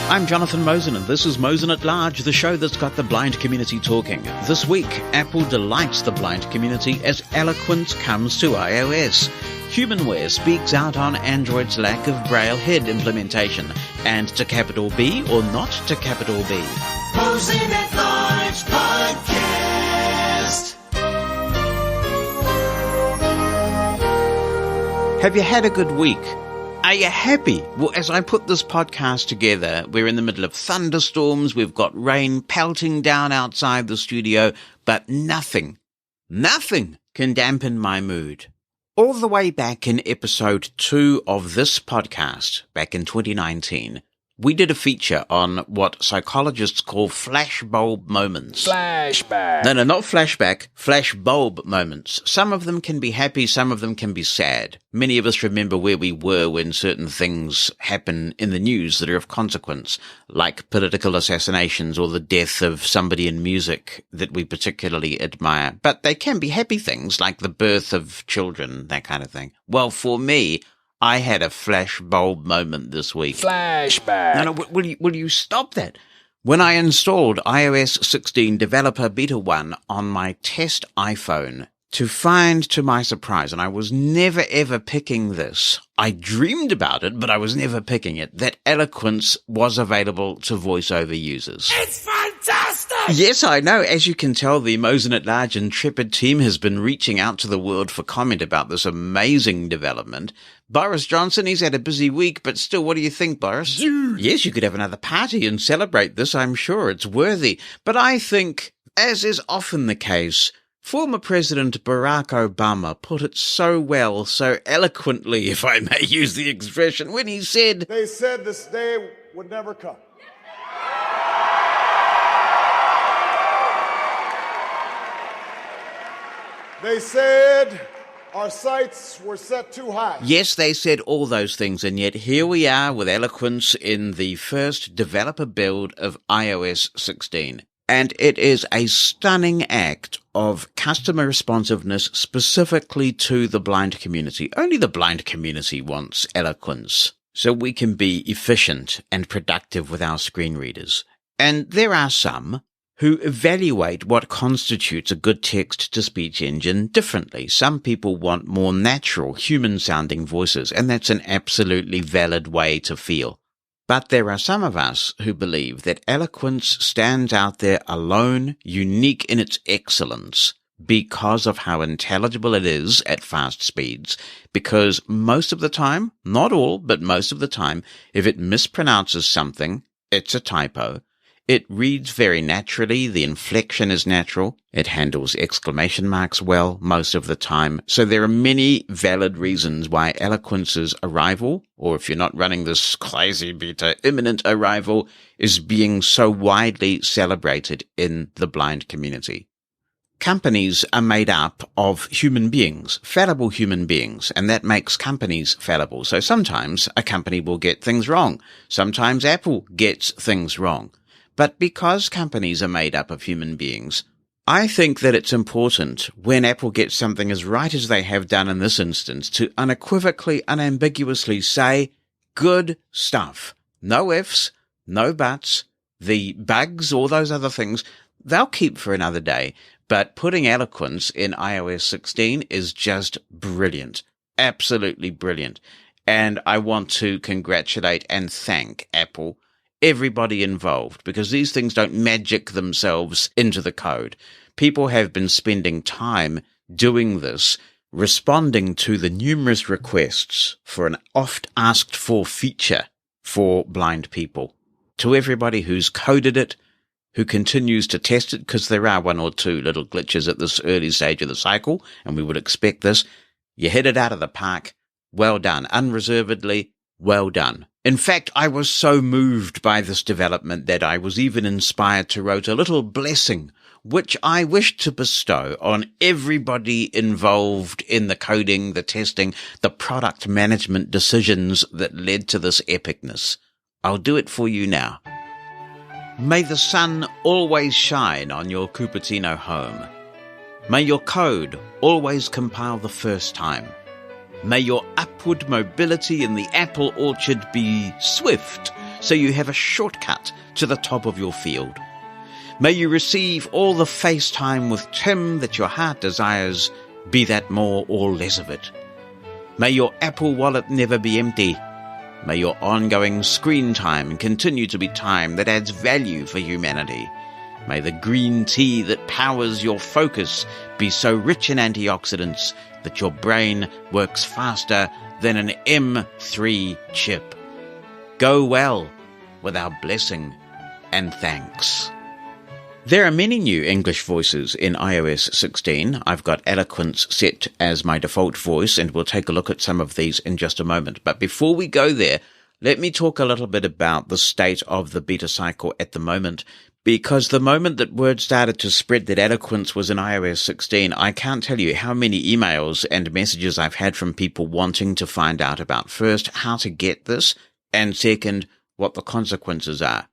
I'm Jonathan Mosen, and this is Mosen At Large, the show that's got the blind community talking. This week, Apple delights the blind community as Eloquence comes to iOS. HumanWare speaks out on Android's lack of Braille HID implementation, and to capital B or not to capital B. Mosen At Large Podcast. Have you had a good week? Are you happy? Well, as I put this podcast together, we're in the middle of thunderstorms, we've got rain pelting down outside the studio, but nothing can dampen my mood. All the way back in episode 2 of this podcast, back in 2019, we did a feature on what psychologists call flashbulb moments. Flashback. No, not flashback, flashbulb moments. Some of them can be happy, some of them can be sad. Many of us remember where we were when certain things happen in the news that are of consequence, like political assassinations or the death of somebody in music that we particularly admire. But they can be happy things, like the birth of children, that kind of thing. Well, for me, I had a flashbulb moment this week. Flashback. No, will you stop that? When I installed iOS 16 Developer Beta 1 on my test iPhone, to find, to my surprise, and I was never ever picking this, I dreamed about it, but I was never picking it, that Eloquence was available to voiceover users. It's fantastic! Yes, I know. As you can tell, the Mosen At Large Intrepid team has been reaching out to the world for comment about this amazing development. Boris Johnson, he's had a busy week, but still, what do you think, Boris? Yes, you could have another party and celebrate this, I'm sure. It's worthy. But I think, as is often the case, former President Barack Obama put it so well, so eloquently, if I may use the expression, when he said, "They said this day would never come. They said our sights were set too high." Yes, they said all those things, and yet here we are with Eloquence in the first developer build of iOS 16. And it is a stunning act of customer responsiveness specifically to the blind community. Only the blind community wants Eloquence, so we can be efficient and productive with our screen readers. And there are some who evaluate what constitutes a good text-to-speech engine differently. Some people want more natural, human-sounding voices, and that's an absolutely valid way to feel. But there are some of us who believe that Eloquence stands out there alone, unique in its excellence, because of how intelligible it is at fast speeds, because most of the time, not all, but most of the time, if it mispronounces something, it's a typo. It reads very naturally, the inflection is natural, it handles exclamation marks well most of the time. So there are many valid reasons why Eloquence's arrival, or if you're not running this crazy beta, imminent arrival, is being so widely celebrated in the blind community. Companies are made up of human beings, fallible human beings, and that makes companies fallible. So sometimes a company will get things wrong. Sometimes Apple gets things wrong. But because companies are made up of human beings, I think that it's important when Apple gets something as right as they have done in this instance to unequivocally, unambiguously say, good stuff. No ifs, no buts. The bugs, all those other things, they'll keep for another day. But putting Eloquence in iOS 16 is just brilliant. Absolutely brilliant. And I want to congratulate and thank Apple, everybody involved, because these things don't magic themselves into the code. People have been spending time doing this, responding to the numerous requests for an oft-asked-for feature for blind people. To everybody who's coded it, who continues to test it, because there are one or two little glitches at this early stage of the cycle, and we would expect this, you hit it out of the park. Well done. Unreservedly, well done. In fact, I was so moved by this development that I was even inspired to write a little blessing, which I wished to bestow on everybody involved in the coding, the testing, the product management decisions that led to this epicness. I'll do it for you now. May the sun always shine on your Cupertino home. May your code always compile the first time. May your upward mobility in the apple orchard be swift, so you have a shortcut to the top of your field. May you receive all the FaceTime with Tim that your heart desires, be that more or less of it. May your Apple Wallet never be empty. May your ongoing screen time continue to be time that adds value for humanity. May the green tea that powers your focus be so rich in antioxidants that your brain works faster than an M3 chip. Go well with our blessing and thanks. There are many new English voices in iOS 16. I've got Eloquence set as my default voice, and we'll take a look at some of these in just a moment. But before we go there, let me talk a little bit about the state of the beta cycle at the moment, because the moment that word started to spread that Eloquence was in iOS 16, I can't tell you how many emails and messages I've had from people wanting to find out about, first, how to get this, and second, what the consequences are.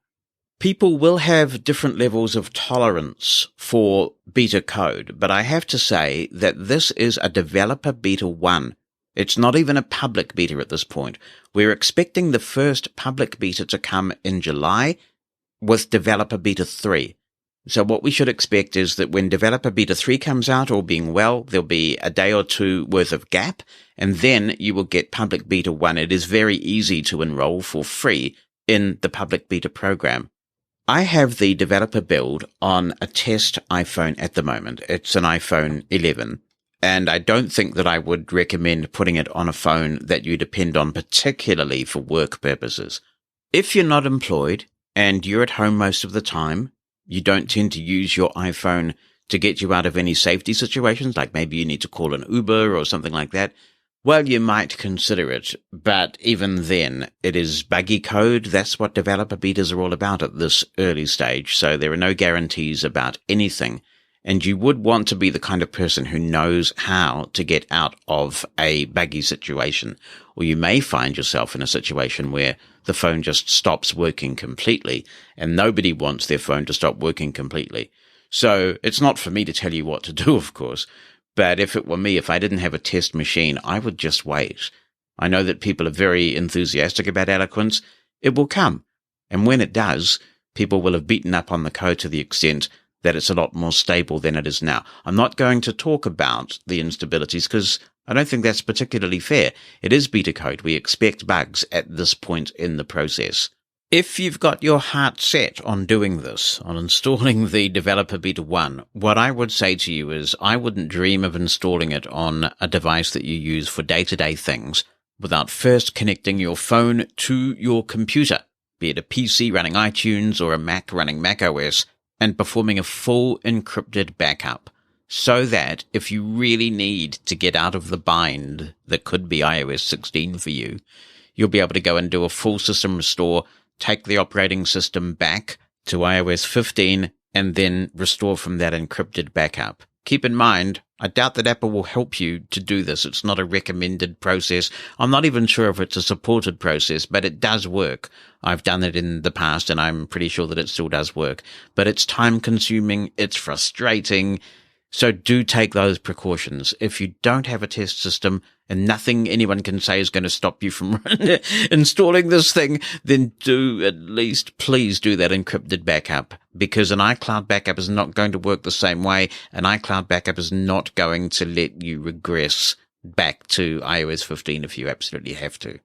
People will have different levels of tolerance for beta code, but I have to say that this is a developer beta 1. It's not even a public beta at this point. We're expecting the first public beta to come in July with developer beta 3. So what we should expect is that when developer beta 3 comes out, all being well, there'll be a day or two worth of gap, and then you will get public beta 1. It is very easy to enroll for free in the public beta program. I have the developer build on a test iPhone at the moment. It's an iPhone 11, and I don't think that I would recommend putting it on a phone that you depend on particularly for work purposes. If you're not employed and you're at home most of the time, you don't tend to use your iPhone to get you out of any safety situations, like maybe you need to call an Uber or something like that, well, you might consider it, but even then, it is buggy code. That's what developer betas are all about at this early stage, so there are no guarantees about anything, and you would want to be the kind of person who knows how to get out of a buggy situation, or you may find yourself in a situation where the phone just stops working completely, and nobody wants their phone to stop working completely. So it's not for me to tell you what to do, of course. But if it were me, if I didn't have a test machine, I would just wait. I know that people are very enthusiastic about Eloquence. It will come. And when it does, people will have beaten up on the code to the extent that it's a lot more stable than it is now. I'm not going to talk about the instabilities because I don't think that's particularly fair. It is beta code. We expect bugs at this point in the process. If you've got your heart set on doing this, on installing the developer beta 1, what I would say to you is I wouldn't dream of installing it on a device that you use for day-to-day things without first connecting your phone to your computer, be it a PC running iTunes or a Mac running macOS, and performing a full encrypted backup, so that if you really need to get out of the bind that could be iOS 16 for you, you'll be able to go and do a full system restore, take the operating system back to iOS 15, and then restore from that encrypted backup. Keep in mind, I doubt that Apple will help you to do this. It's not a recommended process. I'm not even sure if it's a supported process, but it does work. I've done it in the past, and I'm pretty sure that it still does work. But it's time-consuming, it's frustrating, so do take those precautions. If you don't have a test system and nothing anyone can say is going to stop you from installing this thing, then do at least please do that encrypted backup, because an iCloud backup is not going to work the same way. An iCloud backup is not going to let you regress back to iOS 15 if you absolutely have to.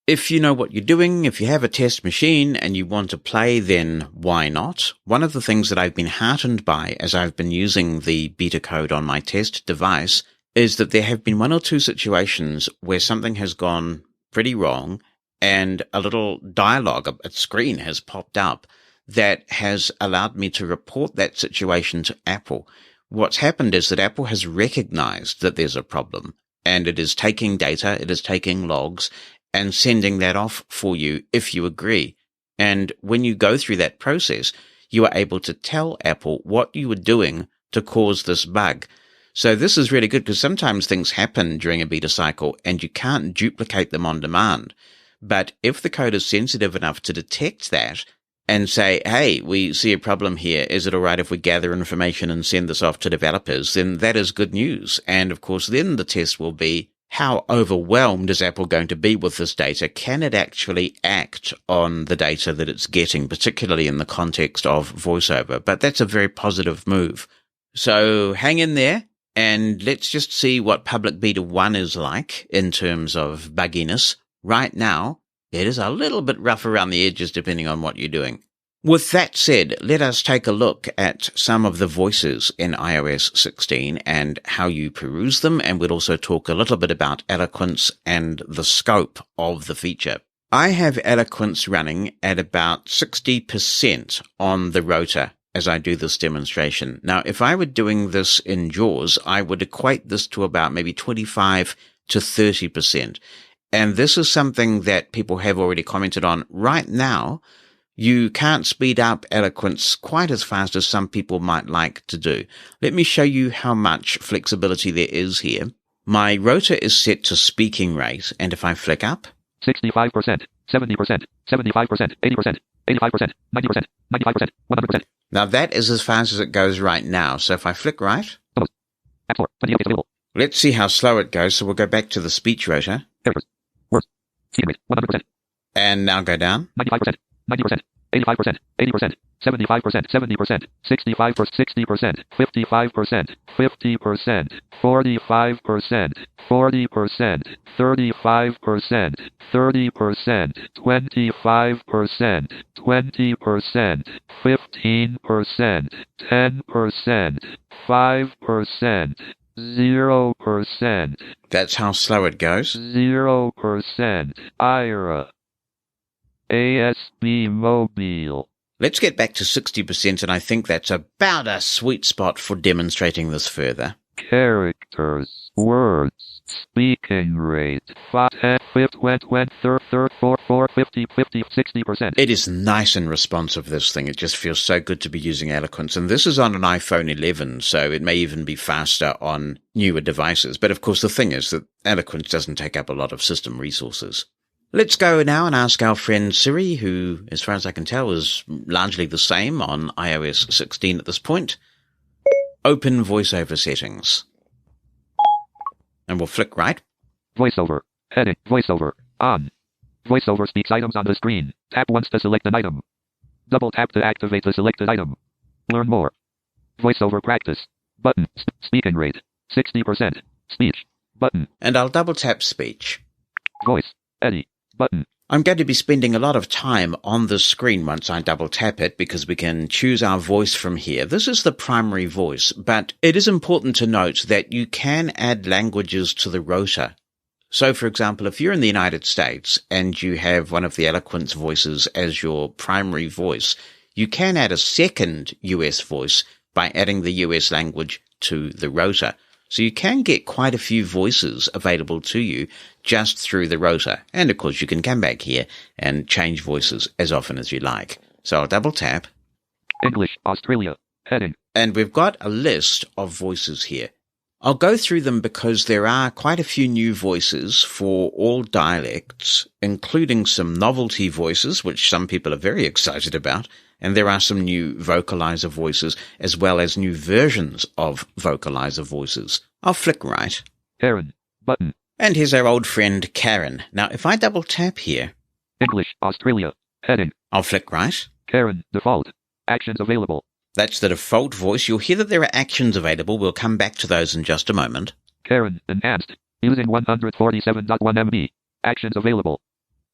If you know what you're doing, if you have a test machine and you want to play, then why not? One of the things that I've been heartened by as I've been using the beta code on my test device is that there have been one or two situations where something has gone pretty wrong and a little dialogue, a screen has popped up that has allowed me to report that situation to Apple. What's happened is that Apple has recognized that there's a problem, and it is taking data, it is taking logs, and sending that off for you if you agree. And when you go through that process, you are able to tell Apple what you were doing to cause this bug. So this is really good because sometimes things happen during a beta cycle and you can't duplicate them on demand. But if the code is sensitive enough to detect that and say, hey, we see a problem here, is it all right if we gather information and send this off to developers, then that is good news. And of course, then the test will be, how overwhelmed is Apple going to be with this data? Can it actually act on the data that it's getting, particularly in the context of VoiceOver? But that's a very positive move. So hang in there and let's just see what Public Beta 1 is like in terms of bugginess. Right now, it is a little bit rough around the edges depending on what you're doing. With that said, let us take a look at some of the voices in iOS 16 and how you peruse them, and we'll also talk a little bit about Eloquence and the scope of the feature. I have Eloquence running at about 60% on the rotor as I do this demonstration. Now, if I were doing this in JAWS, I would equate this to about maybe 25 to 30%. And this is something that people have already commented on. Right now, you can't speed up Eloquence quite as fast as some people might like to do. Let me show you how much flexibility there is here. My rotor is set to speaking rate, and if I flick up, 65%, 70%, 75%, 80%, 85%, 90%, 95%, 100%. Now that is as fast as it goes right now. So if I flick right, App Store, 28 available. Let's see how slow it goes. So we'll go back to the speech rotor. Errors. Words. Speed rate, 100%. And now go down. 95%, 90%, 85%, 80%, 75%, 70%, 65%, 60%, 55%, 50%, 45%, 40%, 35%, 30%, 25%, 20%, 15%, 10%, 5%, 0%. That's how slow it goes. 0%. IRA. ASB Mobile. Let's get back to 60%, and I think that's about a sweet spot for demonstrating this further. Characters, words, speaking rate, 5, 60%. It is nice and responsive, this thing. It just feels so good to be using Eloquence. And this is on an iPhone 11, so it may even be faster on newer devices. But of course, the thing is that Eloquence doesn't take up a lot of system resources. Let's go now and ask our friend Siri, who, as far as I can tell, is largely the same on iOS 16 at this point. Open VoiceOver settings. And we'll flick right. VoiceOver. Heading. VoiceOver. On. VoiceOver speaks items on the screen. Tap once to select an item. Double tap to activate the selected item. Learn more. VoiceOver practice. Button. Speaking rate. 60%. Speech. Button. And I'll double tap speech. Voice. Eddie. Button. I'm going to be spending a lot of time on the screen once I double tap it because we can choose our voice from here. This is the primary voice, but it is important to note that you can add languages to the rotor. So, for example, if you're in the United States and you have one of the Eloquence voices as your primary voice, you can add a second US voice by adding the US language to the rotor. So you can get quite a few voices available to you just through the rotor. And of course, you can come back here and change voices as often as you like. So I'll double tap. English, Australia, heading. And we've got a list of voices here. I'll go through them because there are quite a few new voices for all dialects, including some novelty voices, which some people are very excited about. And there are some new vocalizer voices, as well as new versions of vocalizer voices. I'll flick right. Karen. Button. And here's our old friend Karen. Now, if I double tap here. English, Australia. Heading. I'll flick right. Karen. Default. Actions available. That's the default voice. You'll hear that there are actions available. We'll come back to those in just a moment. Karen. Enhanced. Using 147.1 MB. Actions available.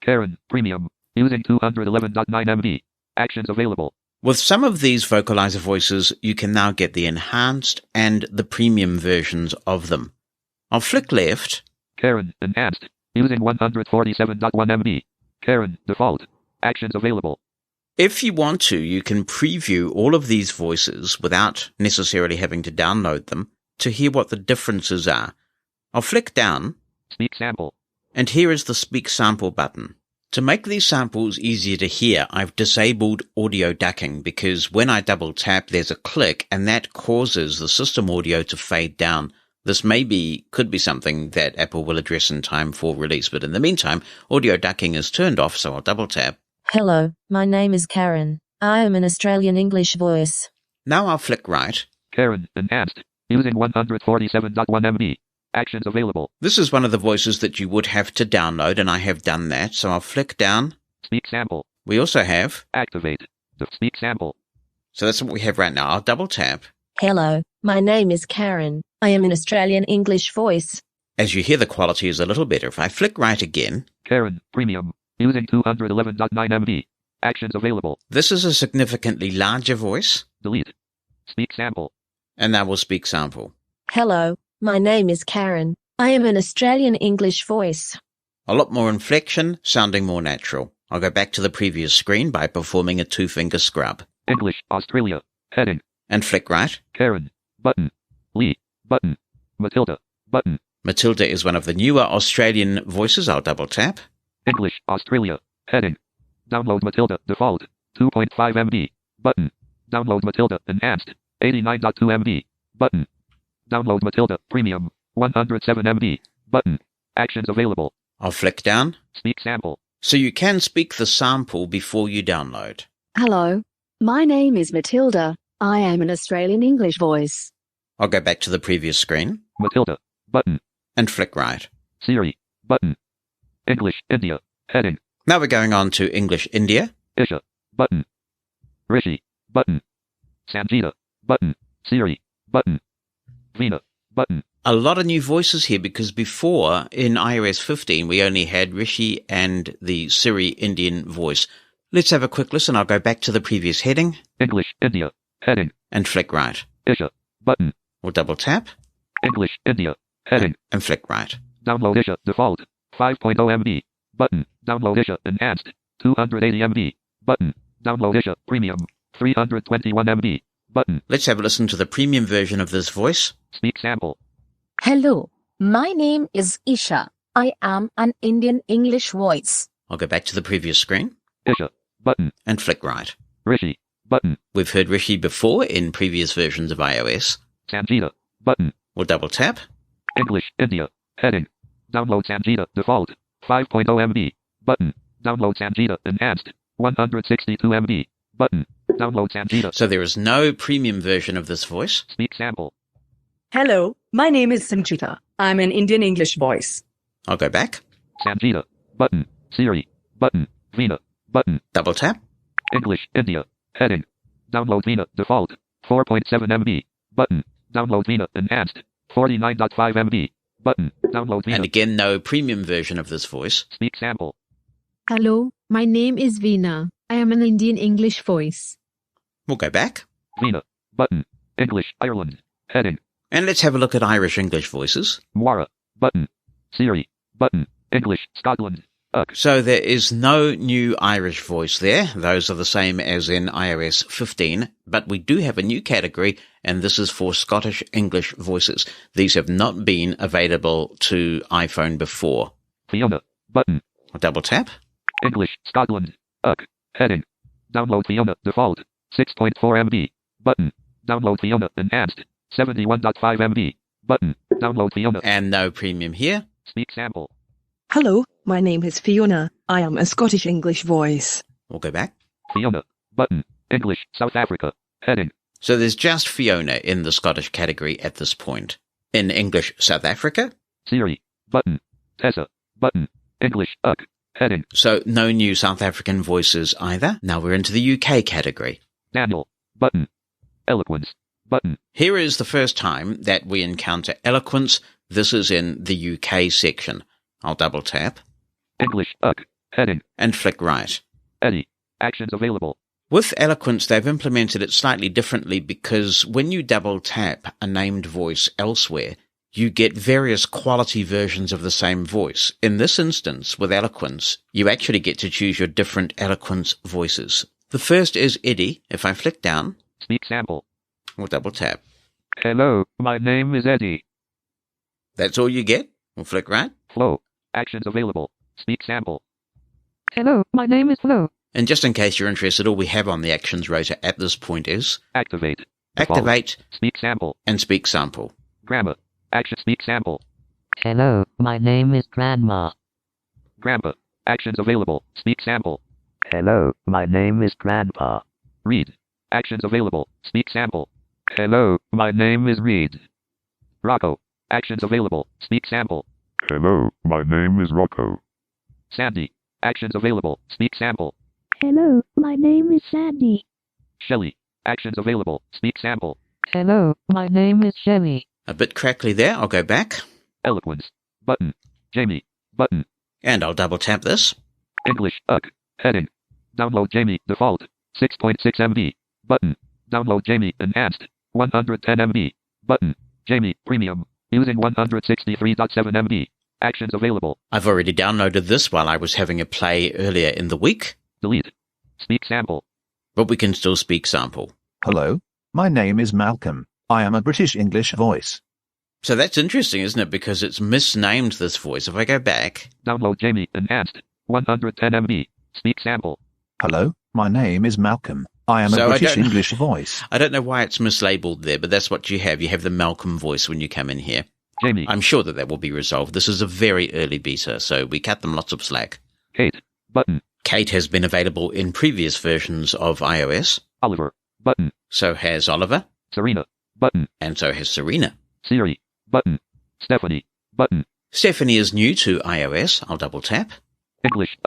Karen. Premium. Using 211.9 MB. Actions available. With some of these vocalizer voices, you can now get the enhanced and the premium versions of them. I'll flick left. Karen. Enhanced. Using 147.1 MB. Karen. Default. Actions available. If you want to, you can preview all of these voices without necessarily having to download them to hear what the differences are. I'll flick down. Speak sample. And here is the speak sample button. To make these samples easier to hear, I've disabled audio ducking because when I double tap, there's a click and that causes the system audio to fade down. This could be something that Apple will address in time for release, but in the meantime, audio ducking is turned off, so I'll double tap. Hello, my name is Karen. I am an Australian English voice. Now I'll flick right. Karen. Enhanced. Using 147.1 MB. Actions available. This is one of the voices that you would have to download, and I have done that. So I'll flick down. Speak sample. We also have Activate. The speak sample. So that's what we have right now. I'll double tap. Hello, my name is Karen. I am an Australian English voice. As you hear, the quality is a little better. If I flick right again, Karen, premium. Using 211.9 MB. Actions available. this is a significantly larger voice, Delete. Speak sample. and that will speak sample. Hello, my name is Karen. I am an Australian English voice. A lot more inflection, sounding more natural. I'll go back to the previous screen by performing a 2-finger scrub. English, Australia. Heading. And flick right. Karen. Button. Lee. Button. Matilda. Button. Matilda is one of the newer Australian voices. I'll double tap. English, Australia. Heading. Download Matilda. Default. 2.5 MB. Button. Download Matilda. Enhanced. 89.2 MB. Button. Download Matilda. Premium. 107 MB. Button. Actions available. I'll flick down. Speak sample. So you can speak the sample before you download. Hello, my name is Matilda. I am an Australian English voice. I'll go back to the previous screen Matilda. Button. and flick right. Siri. Button. English, India. Heading. Now we're going on to English India. Isha. Button. Rishi. Button. Sanjita. Button. Siri. Button. Veena. Button. A lot of new voices here because before in iOS 15 we only had Rishi and the Siri Indian voice. Let's have a quick listen. I'll go back to the previous heading English, India. Heading. and flick right. Isha. Button. We'll double tap English, India. Heading. and flick right. Download Isha. Default. 5.0 MB. Button. Download Isha. Enhanced. 280 MB. Button. Download Isha. Premium. 321 MB. Button. Let's have a listen to the premium version of this voice. Speak sample. Hello, my name is Isha. I am an Indian English voice. I'll go back to the previous screen Isha. Button. and flick right. Rishi. Button. We've heard Rishi before in previous versions of iOS. Sanjita. Button. We'll double tap. English, India. Heading. Download Sanjita. Default. 5.0 MB. Button. Download Sanjita. Enhanced. 162 MB. Button. Download Sanjita. So there is no premium version of this voice. Speak sample. Hello, my name is Sanjita. I'm an Indian English voice. I'll go back. Sanjita. Button. Siri. Button. Veena. Button. Double tap. English, India. Heading. Download Veena. Default. 4.7 MB. Button. Download Veena. Enhanced. 49.5 MB. Button. Download And Veena. again, no premium version of this voice. Speak sample. Hello, my name is Veena. I am an Indian English voice. We'll go back. Veena. Button. English, Ireland. Heading. And let's have a look at Irish English voices. Moira. Button. Siri. Button. English, Scotland. Ugh. So there is no new Irish voice there. Those are the same as in iOS 15. But we do have a new category, and this is for Scottish English voices. These have not been available to iPhone before. Fiona. Button. I'll double tap. English, Scotland. Ugh. Heading. Download Fiona. Default. 6.4 MB. Button. Download Fiona. Enhanced. 71.5 MB. Button. Download Fiona. And no premium here. Speak sample. Hello, my name is Fiona. I am a Scottish English voice. We'll go back. Fiona. Button. English, South Africa. Heading. So there's just Fiona in the Scottish category at this point. In English South Africa, Siri. Button. Tessa. Button. English, ugh. Heading. so no new South African voices either. Now we're into the UK category. Daniel. Button. Eloquence. Button. Here is the first time that we encounter Eloquence. This is in the UK section. I'll double tap English, ugh. Heading. and flick right. Eddie. Actions available. With Eloquence, they've implemented it slightly differently because when you double tap a named voice elsewhere, you get various quality versions of the same voice. In this instance, with Eloquence, you actually get to choose your different Eloquence voices. The first is Eddie. If I flick down, Speak sample. we'll double tap. Hello, my name is Eddie. That's all you get. We'll flick right. Flo. Actions available. Speak sample. Hello, my name is Flo. And just in case you're interested, all we have on the actions rotor at this point is Activate. Default. activate Speak sample. and speak sample. Grammar. Action. Speak sample. Hello, my name is Grandma. Grandpa. Actions available. Speak sample. Hello, my name is Grandpa. Read. Actions available. Speak sample. Hello, my name is Reed. Rocco. Actions available. Speak sample. Hello, my name is Rocco. Sandy. Actions available. Speak sample. Hello, my name is Sandy. Shelley. Actions available. Speak sample. Hello, my name is Shelley. A bit crackly there. I'll go back. Eloquence. Button. Jamie. Button. And I'll double tap this. English. Heading. Download Jamie. Default. 6.6 MB. Button. Download Jamie. Enhanced. 110 MB. Button. Jamie. Premium. Using 163.7 MB. Actions available. I've already downloaded this while I was having a play earlier in the week. Delete. Speak sample. But we can still speak sample. Hello, my name is Malcolm. I am a British English voice. So that's interesting, isn't it? Because it's misnamed this voice. If I go back. Download Jamie. Enhanced. 110 MB. Speak sample. Hello, my name is Malcolm. I am a British English voice. I don't know why it's mislabeled there, but that's what you have. You have the Malcolm voice when you come in here. Jamie. I'm sure that will be resolved. This is a very early beta, so we cut them lots of slack. Kate. Button. Kate has been available in previous versions of iOS. Oliver. Button. So has Oliver. Serena. Button. And so has Serena. Siri. Button. Stephanie. Button. Stephanie is new to iOS. I'll double tap. English.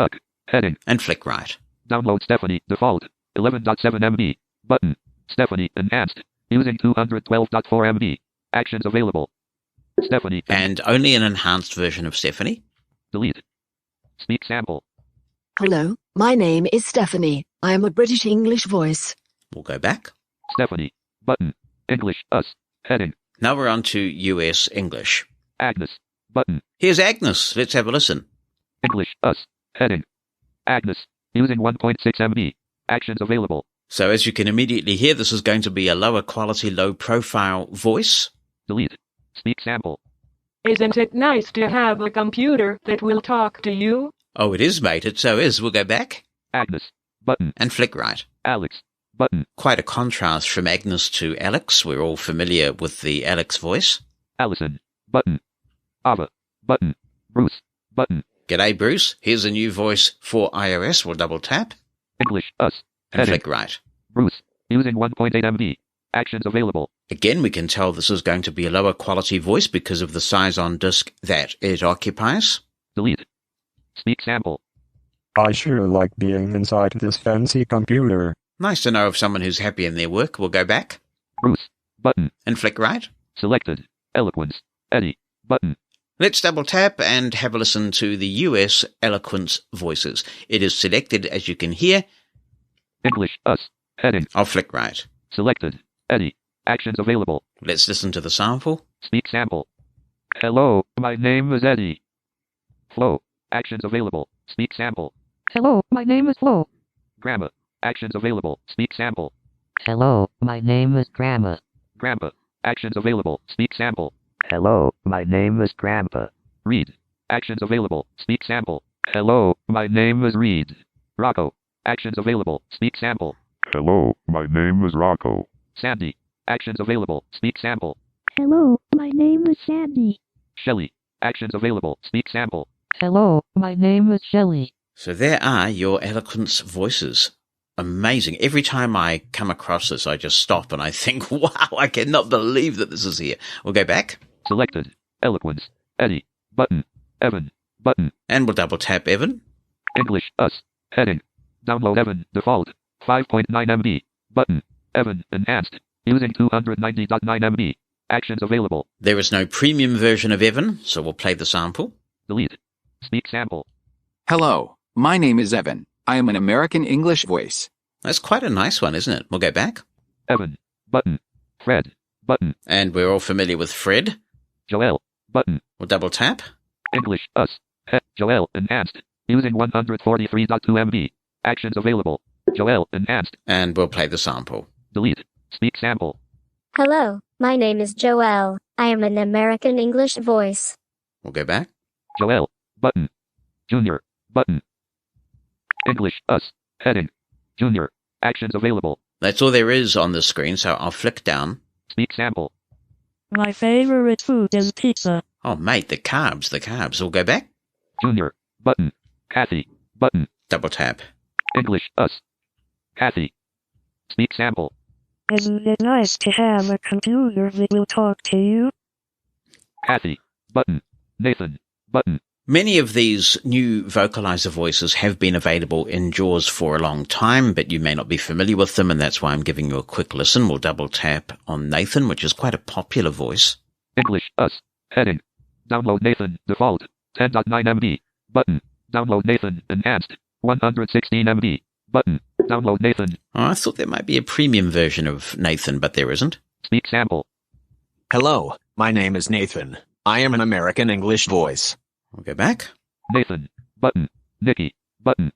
Heading. And flick right. Download Stephanie. Default. 11.7 MB. Button. Stephanie. Enhanced. Using 212.4 MB. Actions available. Stephanie. And only an enhanced version of Stephanie. Delete. Speak sample. Hello, my name is Stephanie. I am a British English voice. We'll go back. Stephanie. Button. English. Heading. Now we're on to US English. Agnes. Button. Here's Agnes. Let's have a listen. English. Heading. Agnes. Using 1.6 MB. Actions available. So as you can immediately hear, this is going to be a lower quality, low profile voice. Delete. Speak sample. Isn't it nice to have a computer that will talk to you? Oh, it is, mate. It so is. We'll go back. Agnes. Button. And flick right. Alex. Button. Quite a contrast from Agnes to Alex. We're all familiar with the Alex voice. Allison. Button. Ava. Button. Bruce. Button. G'day, Bruce. Here's a new voice for iOS. We'll double tap. English. And Heading. flick right. Bruce. Using 1.8 MB. Actions available. Again, we can tell this is going to be a lower quality voice because of the size on disk that it occupies. Delete. Speak sample. I sure like being inside this fancy computer. Nice to know of someone who's happy in their work. We'll go back. Bruce. Button. And flick right. Selected. Eloquence. Eddie. Button. Let's double tap and have a listen to the US Eloquence voices. It is selected, as you can hear. English. Heading. I'll flick right. Selected. Eddie. Actions available. Let's listen to the sample. Speak sample. Hello, my name is Eddie. Flo. Actions available. Speak sample. Hello, my name is Flo. Grandma. Actions available. Speak sample. Hello, my name is Grandma. Grandpa. Actions available. Speak sample. Hello, my name is Grandpa. Reed. Actions available. Speak sample. Hello, my name is Reed. Rocco. Actions available. Speak sample. Hello, my name is Rocco. Sandy. Actions available. Speak sample. Hello, my name is Sandy. Shelley. Actions available. Speak sample. Hello, my name is Shelley. So there are your Eloquence voices. Amazing. Every time I come across this, I just stop and I think, wow, I cannot believe that this is here. We'll go back. Selected. Eloquence. Eddie. Button. Evan. Button. And we'll double tap Evan. English. Heading. Download Evan. Default. 5.9 MB. Button. Evan. Enhanced. Using 290.9 MB. Actions available. There is no premium version of Evan, so we'll play the sample. Delete. Speak sample. Hello, my name is Evan. I am an American English voice. That's quite a nice one, isn't it? We'll go back. Evan. Button. Fred. Button. And we're all familiar with Fred. Joel. Button. We'll double tap. English. Joel. Enhanced. Using 143.2 MB. Actions available. Joel. Enhanced. And we'll play the sample. Delete. Speak sample. Hello, my name is Joelle. I am an American English voice. We'll go back. Joel. Button. Junior. Button. English. Heading. Junior. Actions available. That's all there is on the screen, so I'll flick down. Speak sample. My favorite food is pizza. Oh, mate, the carbs. We'll go back. Junior. Button. Kathy. Button. Double tap. English. Kathy. Speak sample. Isn't it nice to have a computer that will talk to you? Kathy. Button. Nathan. Button. Many of these new vocalizer voices have been available in JAWS for a long time, but you may not be familiar with them, and that's why I'm giving you a quick listen. We'll double tap on Nathan, which is quite a popular voice. English, us, heading. Download Nathan, default, 10.9 MB. Button. Download Nathan, enhanced, 116 MB. Button. Download Nathan. Oh, I thought there might be a premium version of Nathan, but there isn't. Speak sample. Hello, my name is Nathan. I am an American English voice. We'll go back. Nathan. Button. Nikki. Button.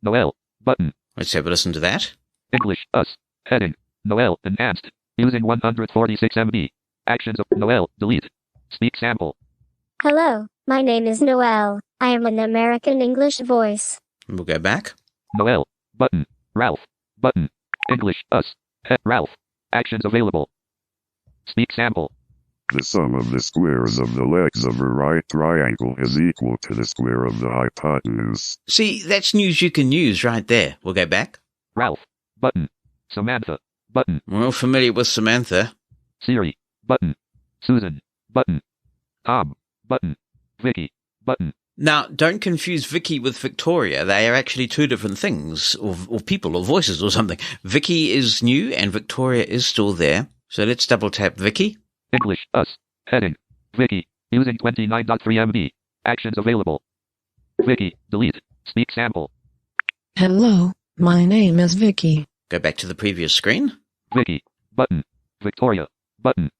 Noel. Button. Let's have a listen to that. English, us, heading. Noel, enhanced, using 146 MB. Actions of Noel, delete. Speak sample. Hello, my name is Noel. I am an American English voice. We'll go back. Noel. Button. Ralph. Button. English, us, Ralph. Actions available. Speak sample. The sum of the squares of the legs of a right triangle is equal to the square of the hypotenuse. See, that's news you can use right there. We'll go back. Ralph. Button. Samantha. Button. We're all familiar with Samantha. Siri. Button. Susan. Button. Tom. Button. Vicky. Button. Now, don't confuse Vicky with Victoria. They are actually two different things, or people, or voices, or something. Vicky is new, and Victoria is still there. So let's double tap Vicky. English, us, heading. Vicky, using 29.3 MB. Actions available. Vicky, delete. Speak sample. Hello, my name is Vicky. Go back to the previous screen. Vicky. Button. Victoria. Button.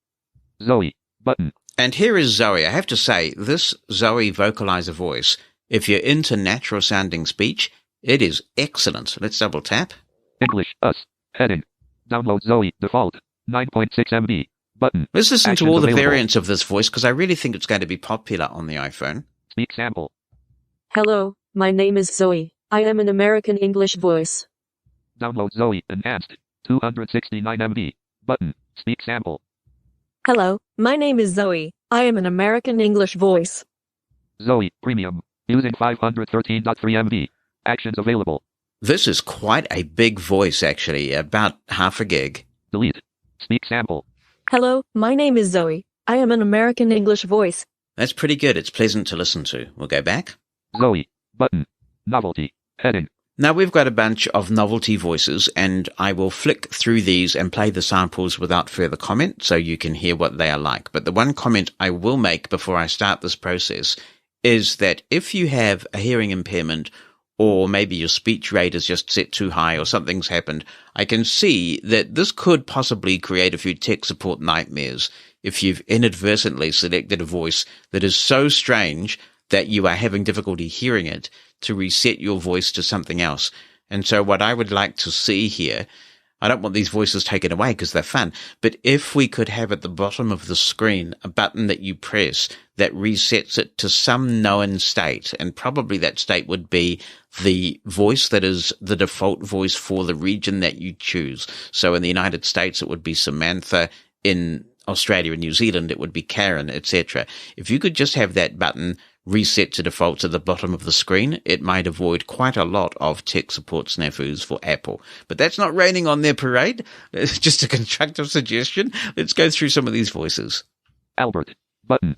Zoe. Button. And here is Zoe. I have to say, this Zoe vocalizer voice, if you're into natural sounding speech, it is excellent. Let's double tap. English, us, heading. Download Zoe, default, 9.6 MB. Button. Let's listen Actions to all the available. variants of this voice, because I really think it's going to be popular on the iPhone. Speak sample. Hello, my name is Zoe. I am an American English voice. Download Zoe, enhanced, 269 MB. Button. Speak sample. Hello, my name is Zoe. I am an American English voice. Zoe, premium, using 513.3 MB. Actions available. This is quite a big voice, actually, about half a gig. Delete. Speak sample. Hello, my name is Zoe. I am an American English voice. That's pretty good. It's pleasant to listen to. We'll go back. Zoe. Button. Novelty. Heading. Now we've got a bunch of novelty voices, and I will flick through these and play the samples without further comment so you can hear what they are like. But the one comment I will make before I start this process is that if you have a hearing impairment, or maybe your speech rate is just set too high or something's happened, I can see that this could possibly create a few tech support nightmares if you've inadvertently selected a voice that is so strange that you are having difficulty hearing it to reset your voice to something else. And so what I would like to see here, I don't want these voices taken away because they're fun, but if we could have at the bottom of the screen a button that you press that resets it to some known state, and probably that state would be the voice that is the default voice for the region that you choose. So in the United States, it would be Samantha. In Australia and New Zealand, it would be Karen, etc. If you could just have that button reset to default to the bottom of the screen, it might avoid quite a lot of tech support snafus for Apple. But that's not raining on their parade. It's just a constructive suggestion. Let's go through some of these voices. Albert. Button.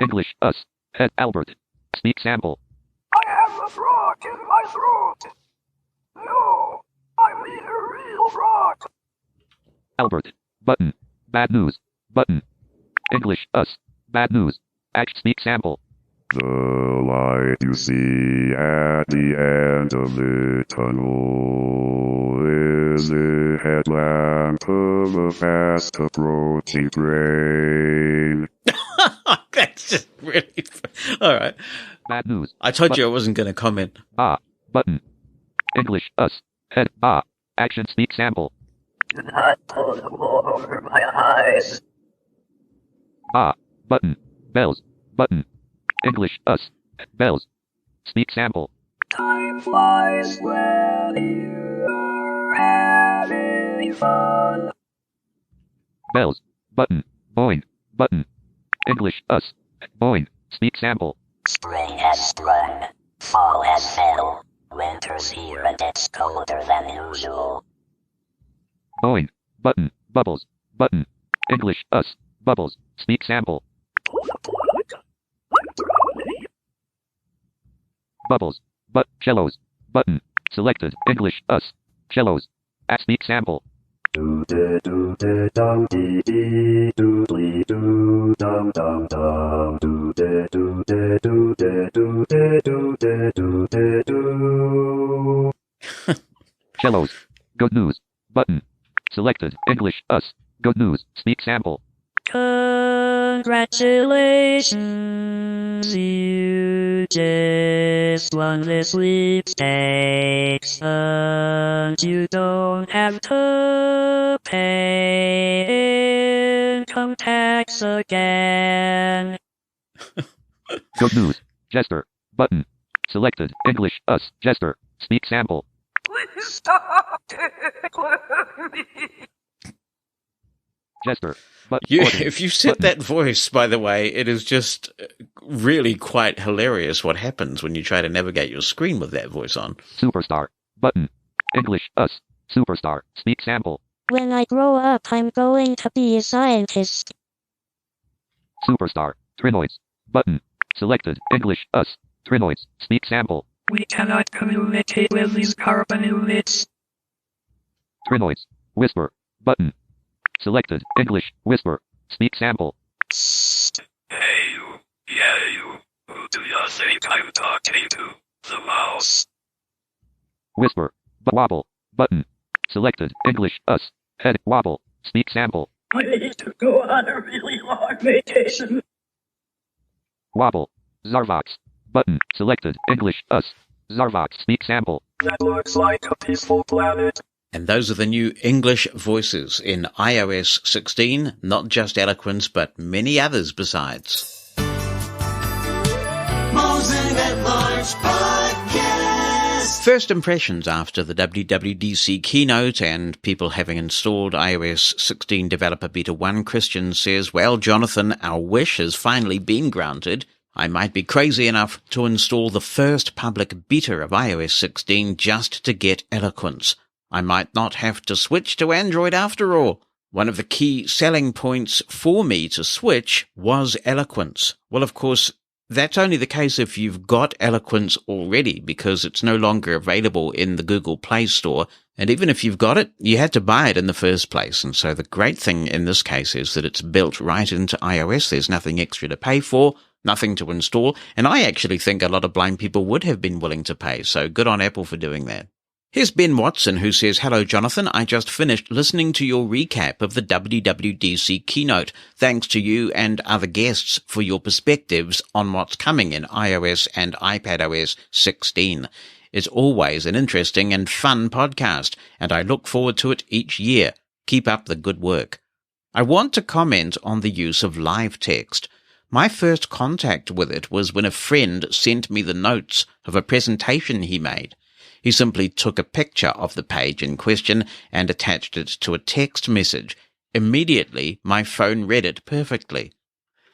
English, us, head, Albert. Speak sample. I have a frog in my throat. No, I mean a real frog. Albert. Button. Bad news. Button. English, us, bad news. Act, speak sample. The light you see at the end of the tunnel is the headlamp of a fast approaching train. That's just really fun. All right. Bad news. I told you I wasn't going to comment. Button. English, us, head, action, speak sample. Do not pull the wool over my eyes. Button. Bells. Button. English, us, bells. Speak sample. Time flies when you are having fun. Bells. Button. Boing. Button. English, us, boing. Speak sample. Spring has sprung. Fall has fell. Winter's here and it's colder than usual. Boing. Button. Bubbles. Button. English, us, bubbles. Speak sample. Bubbles. But cellos. Button. Selected. English. Us. Cellos. Speak sample. Do de do de dum dee dee do dee do dum dum dum do de do de do de do de do de do de do. Cellos. Good news. Button. Selected. English. Us. Good news. Speak sample. Congratulations, you just won the sweepstakes, and you don't have to pay income tax again. Good news. Jester. Button. Selected. English. Us. Jester. Speak sample. Please stop tickling me. Jester. If you set that voice, by the way, it is just really quite hilarious what happens when you try to navigate your screen with that voice on. Superstar. Button. English. Us. Superstar. Speak sample. When I grow up, I'm going to be a scientist. Superstar. Trinoids. Button. Selected. English. Us. Trinoids. Speak sample. We cannot communicate with these carbon units. Trinoids. Whisper. Button. Selected. English. Whisper. Speak sample. Hey you. Yeah you. Who do you think I'm talking to? The mouse. Whisper. Wobble. Button. Selected. English. Us. Head. Wobble. Speak sample. I need to go on a really long vacation. Wobble. Zarvox. Button. Selected. English. Us. Zarvox. Speak sample. That looks like a peaceful planet. And those are the new English voices in iOS 16, not just Eloquence, but many others besides. Mosen at Large Podcast. First impressions after the WWDC keynote and people having installed iOS 16 Developer Beta 1, Christian says, well, Jonathan, our wish has finally been granted. I might be crazy enough to install the first public beta of iOS 16 just to get Eloquence. I might not have to switch to Android after all. One of the key selling points for me to switch was Eloquence. Well, of course, that's only the case if you've got Eloquence already, because it's no longer available in the Google Play Store. And even if you've got it, you had to buy it in the first place. And so the great thing in this case is that it's built right into iOS. There's nothing extra to pay for, nothing to install. And I actually think a lot of blind people would have been willing to pay. So good on Apple for doing that. Here's Ben Watson, who says, hello, Jonathan. I just finished listening to your recap of the WWDC keynote. Thanks to you and other guests for your perspectives on what's coming in iOS and iPadOS 16. It's always an interesting and fun podcast, and I look forward to it each year. Keep up the good work. I want to comment on the use of live text. My first contact with it was when a friend sent me the notes of a presentation he made. He simply took a picture of the page in question and attached it to a text message. Immediately, my phone read it perfectly.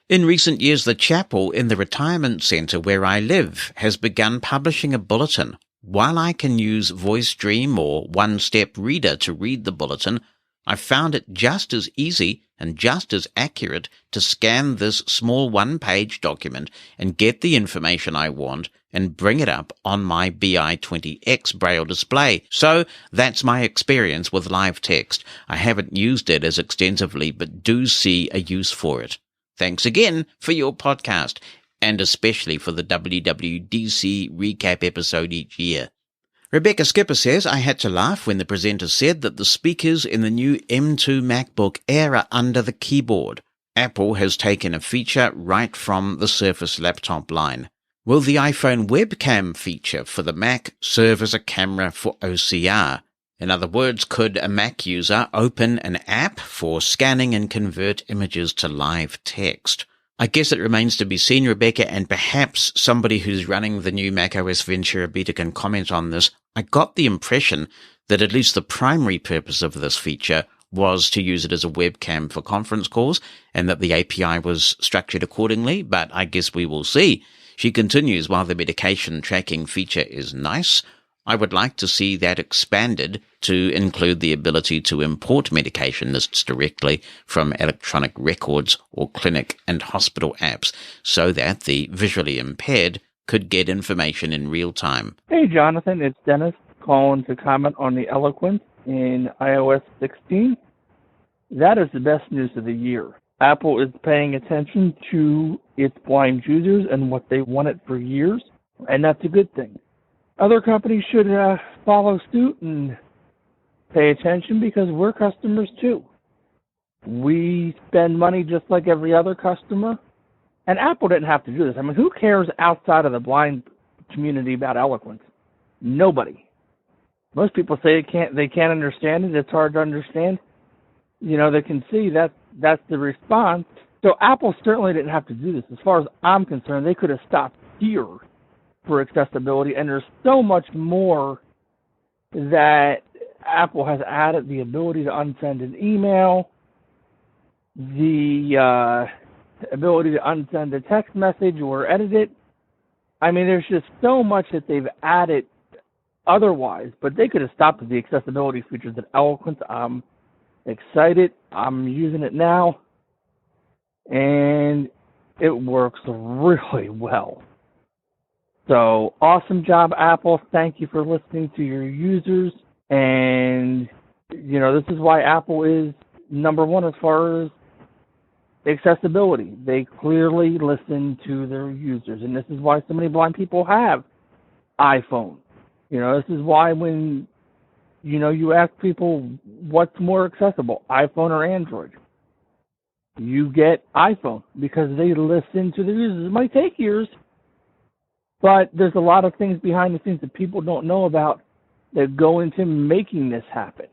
In recent years, the chapel in the retirement centre where I live has begun publishing a bulletin. While I can use VoiceStream or One-Step Reader to read the bulletin, I found it just as easy and just as accurate to scan this small one-page document and get the information I want and bring it up on my BI-20X Braille display. So that's my experience with live text. I haven't used it as extensively, but do see a use for it. Thanks again for your podcast, and especially for the WWDC recap episode each year. Rebecca Skipper says, I had to laugh when the presenter said that the speakers in the new M2 MacBook Air are under the keyboard. Apple has taken a feature right from the Surface laptop line. Will the iPhone webcam feature for the Mac serve as a camera for OCR? In other words, could a Mac user open an app for scanning and convert images to live text? I guess it remains to be seen, Rebecca, and perhaps somebody who's running the new macOS Ventura beta can comment on this. I got the impression that at least the primary purpose of this feature was to use it as a webcam for conference calls, and that the API was structured accordingly, but I guess we will see. She continues, while the medication tracking feature is nice, I would like to see that expanded to include the ability to import medication lists directly from electronic records or clinic and hospital apps so that the visually impaired could get information in real time. Hey, Jonathan, it's Dennis calling to comment on the Eloquence in iOS 16. That is the best news of the year. Apple is paying attention to its blind users and what they wanted for years, and that's a good thing. Other companies should follow suit and pay attention because we're customers too. We spend money just like every other customer, and Apple didn't have to do this. I mean, who cares outside of the blind community about Eloquence? Nobody. Most people say they can't understand it. It's hard to understand. You know, they can see that's the response. So Apple certainly didn't have to do this. As far as I'm concerned, they could have stopped here for accessibility, and there's so much more that Apple has added: the ability to unsend an email, the ability to unsend a text message or edit it. I mean, there's just so much that they've added otherwise, but they could have stopped at the accessibility features of Eloquence. I'm excited. I'm using it now, and it works really well. So, awesome job, Apple. Thank you for listening to your users. And, you know, this is why Apple is number one as far as accessibility. They clearly listen to their users. And this is why so many blind people have iPhone. You know, this is why when, you know, you ask people what's more accessible, iPhone or Android, you get iPhone because they listen to their users. It might take years, but there's a lot of things behind the scenes that people don't know about that go into making this happen.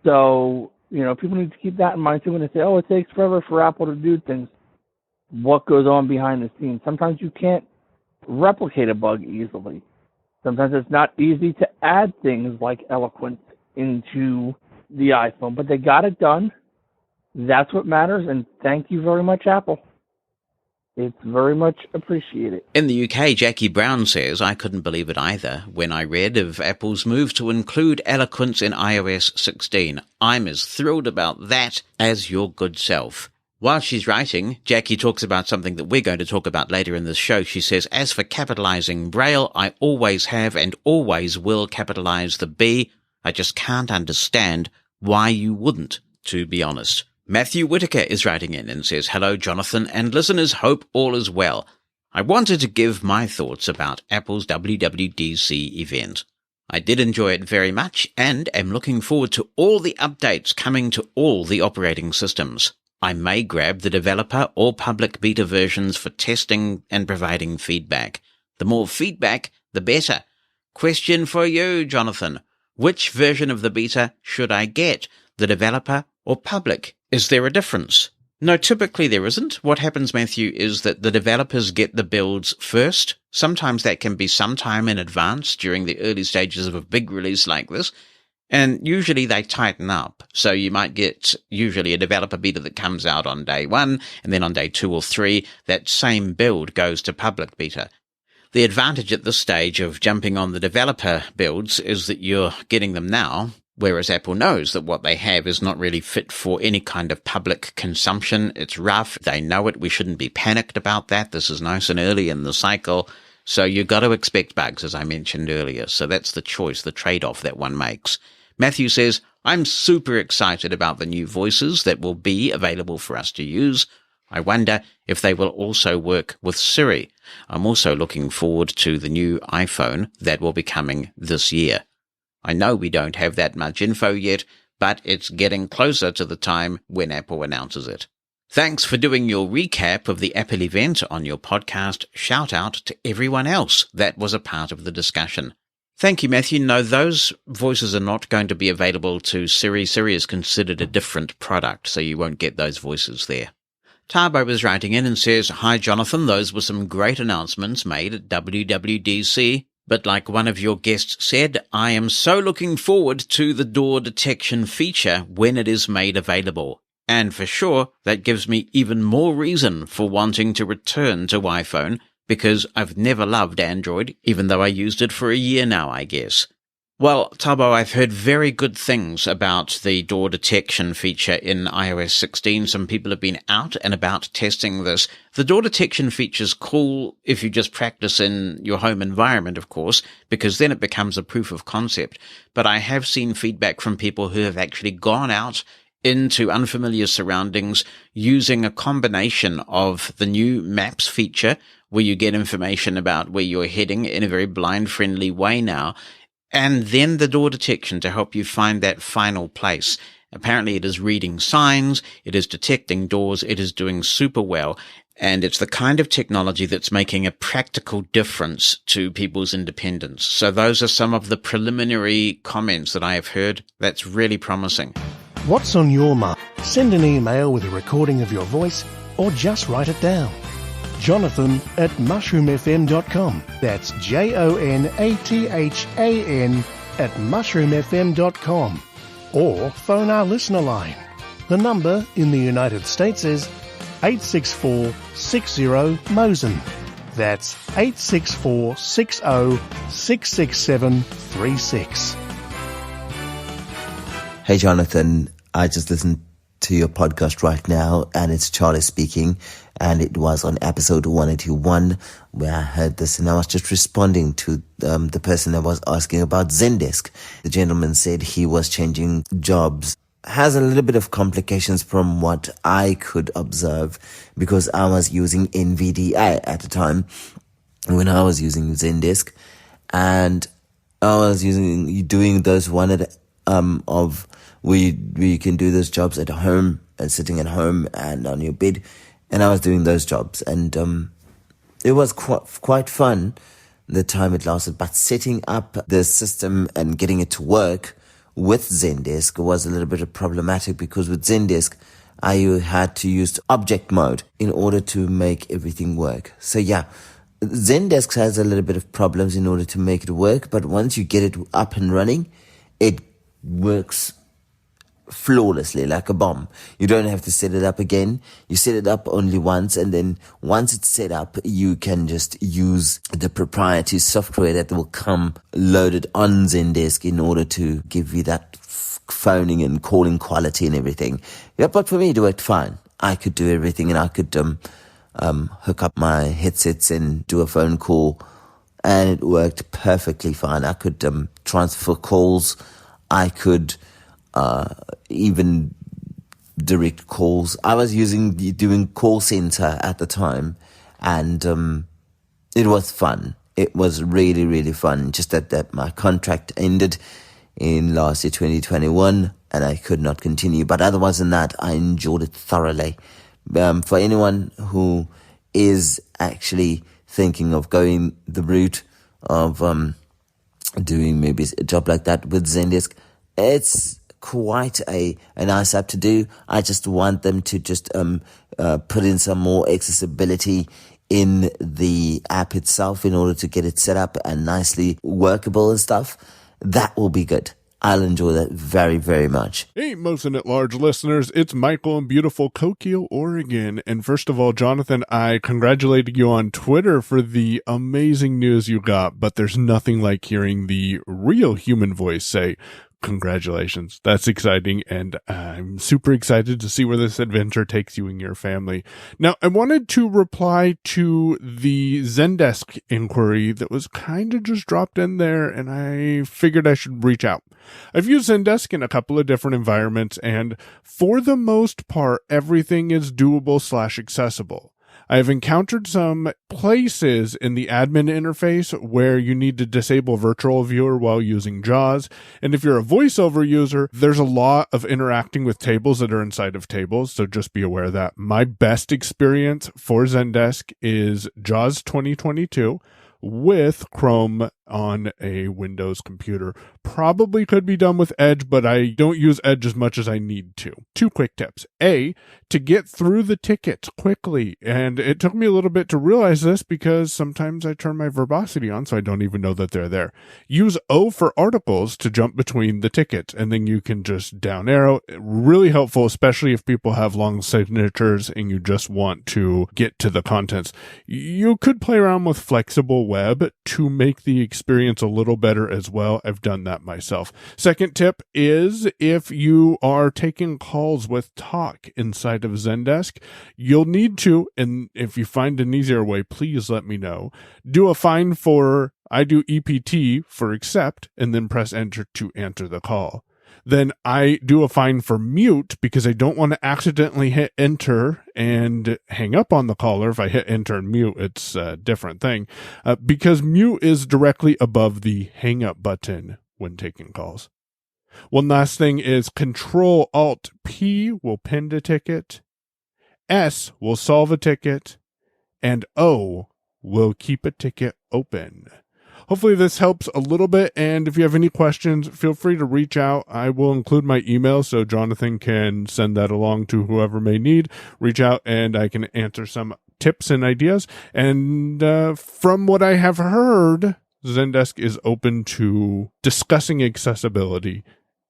So, you know, people need to keep that in mind too when they say, oh, it takes forever for Apple to do things. What goes on behind the scenes? Sometimes you can't replicate a bug easily. Sometimes it's not easy to add things like Eloquence into the iPhone, but they got it done. That's what matters, and thank you very much, Apple. It's very much appreciated. In the UK, Jackie Brown says, I couldn't believe it either when I read of Apple's move to include Eloquence in iOS 16. I'm as thrilled about that as your good self. While she's writing, Jackie talks about something that we're going to talk about later in this show. She says, as for capitalizing Braille, I always have and always will capitalize the B. I just can't understand why you wouldn't, to be honest. Matthew Whitaker is writing in and says, hello, Jonathan, and listeners, hope all is well. I wanted to give my thoughts about Apple's WWDC event. I did enjoy it very much and am looking forward to all the updates coming to all the operating systems. I may grab the developer or public beta versions for testing and providing feedback. The more feedback, the better. Question for you, Jonathan. Which version of the beta should I get, the developer or public? Is there a difference? No, typically there isn't. What happens, Matthew, is that the developers get the builds first. Sometimes that can be sometime in advance during the early stages of a big release like this. And usually they tighten up. So you might get usually a developer beta that comes out on day 1, and then on day 2 or 3, that same build goes to public beta. The advantage at this stage of jumping on the developer builds is that you're getting them now, whereas Apple knows that what they have is not really fit for any kind of public consumption. It's rough. They know it. We shouldn't be panicked about that. This is nice and early in the cycle. So you've got to expect bugs, as I mentioned earlier. So that's the choice, the trade-off that one makes. Matthew says, I'm super excited about the new voices that will be available for us to use. I wonder if they will also work with Siri. I'm also looking forward to the new iPhone that will be coming this year. I know we don't have that much info yet, but it's getting closer to the time when Apple announces it. Thanks for doing your recap of the Apple event on your podcast. Shout out to everyone else that was a part of the discussion. Thank you, Matthew. No, those voices are not going to be available to Siri. Siri is considered a different product, so you won't get those voices there. Tarbo is writing in and says, hi, Jonathan. Those were some great announcements made at WWDC. But like one of your guests said, I am so looking forward to the door detection feature when it is made available. And for sure, that gives me even more reason for wanting to return to iPhone, because I've never loved Android, even though I used it for a year now, I guess. Well, Tabo, I've heard very good things about the door detection feature in iOS 16. Some people have been out and about testing this. The door detection feature's cool if you just practice in your home environment, of course, because then it becomes a proof of concept. But I have seen feedback from people who have actually gone out into unfamiliar surroundings using a combination of the new Maps feature, where you get information about where you're heading in a very blind-friendly way now, and then the door detection to help you find that final place. Apparently it is reading signs, it is detecting doors, it is doing super well, and it's the kind of technology that's making a practical difference to people's independence. So those are some of the preliminary comments that I have heard. That's really promising. What's on your mind? Send an email with a recording of your voice or just write it down. Jonathan@mushroomfm.com. That's JONATHAN@mushroomfm.com. Or phone our listener line. The number in the United States is 864-60-MOSEN. That's 864-60-66736. Hey Jonathan, I just listened to your podcast right now, and it's Charlie speaking, and it was on episode 181 where I heard this, and I was just responding to the person that was asking about Zendesk. The gentleman said he was changing jobs. Has a little bit of complications from what I could observe, because I was using NVDA at the time when I was using Zendesk, and I was doing those of where you can do those jobs at home and sitting at home and on your bed, and I was doing those jobs, and it was quite fun the time it lasted. But setting up the system and getting it to work with Zendesk was a little bit problematic, because with Zendesk I had to use object mode in order to make everything work. So yeah, Zendesk has a little bit of problems in order to make it work, but once you get it up and running, it works flawlessly, like a bomb. You don't have to set it up again. You set it up only once, and then once it's set up, you can just use the proprietary software that will come loaded on Zendesk in order to give you that phoning and calling quality and everything. Yeah, but for me it worked fine. I could do everything, and I could hook up my headsets and do a phone call, and it worked perfectly fine. I could transfer calls. I could even direct calls. I was doing call center at the time, and it was fun. It was really, really fun. Just that my contract ended in last year, 2021, and I could not continue. But otherwise than that, I enjoyed it thoroughly. For anyone who is actually thinking of going the route of doing maybe a job like that with Zendesk, it's quite a nice app to do. I just want them to just put in some more accessibility in the app itself in order to get it set up and nicely workable and stuff. That will be good. I'll enjoy that very, very much. Hey, Mosen At Large listeners, it's Michael in beautiful Kokio, Oregon. And first of all, Jonathan, I congratulated you on Twitter for the amazing news you got, but there's nothing like hearing the real human voice say, congratulations. That's exciting, and I'm super excited to see where this adventure takes you and your family. Now, I wanted to reply to the Zendesk inquiry that was kind of just dropped in there, and I figured I should reach out. I've used Zendesk in a couple of different environments, and for the most part, everything is doable/accessible. I've encountered some places in the admin interface where you need to disable virtual viewer while using JAWS. And if you're a voiceover user, there's a lot of interacting with tables that are inside of tables. So just be aware of that. My best experience for Zendesk is JAWS 2022 with Chrome on a Windows computer. Probably could be done with Edge, but I don't use Edge as much as I need to. 2 quick tips. A, to get through the tickets quickly. And it took me a little bit to realize this because sometimes I turn my verbosity on, so I don't even know that they're there. Use O for articles to jump between the tickets, and then you can just down arrow. Really helpful, especially if people have long signatures and you just want to get to the contents. You could play around with flexible web to make the experience experience a little better as well. I've done that myself. Second tip is if you are taking calls with talk inside of Zendesk, you'll need to, and if you find an easier way, please let me know, do a find for, I do EPT for accept, and then press enter to enter the call. Then I do a find for mute because I don't want to accidentally hit enter and hang up on the caller. If I hit enter and mute, it's a different thing, because mute is directly above the hang up button when taking calls. One last thing is Control-Alt-P will pin a ticket, S will solve a ticket, and O will keep a ticket open. Hopefully this helps a little bit, and if you have any questions, feel free to reach out. I will include my email so Jonathan can send that along to whoever may need. Reach out and I can answer some tips and ideas. And from what I have heard, Zendesk is open to discussing accessibility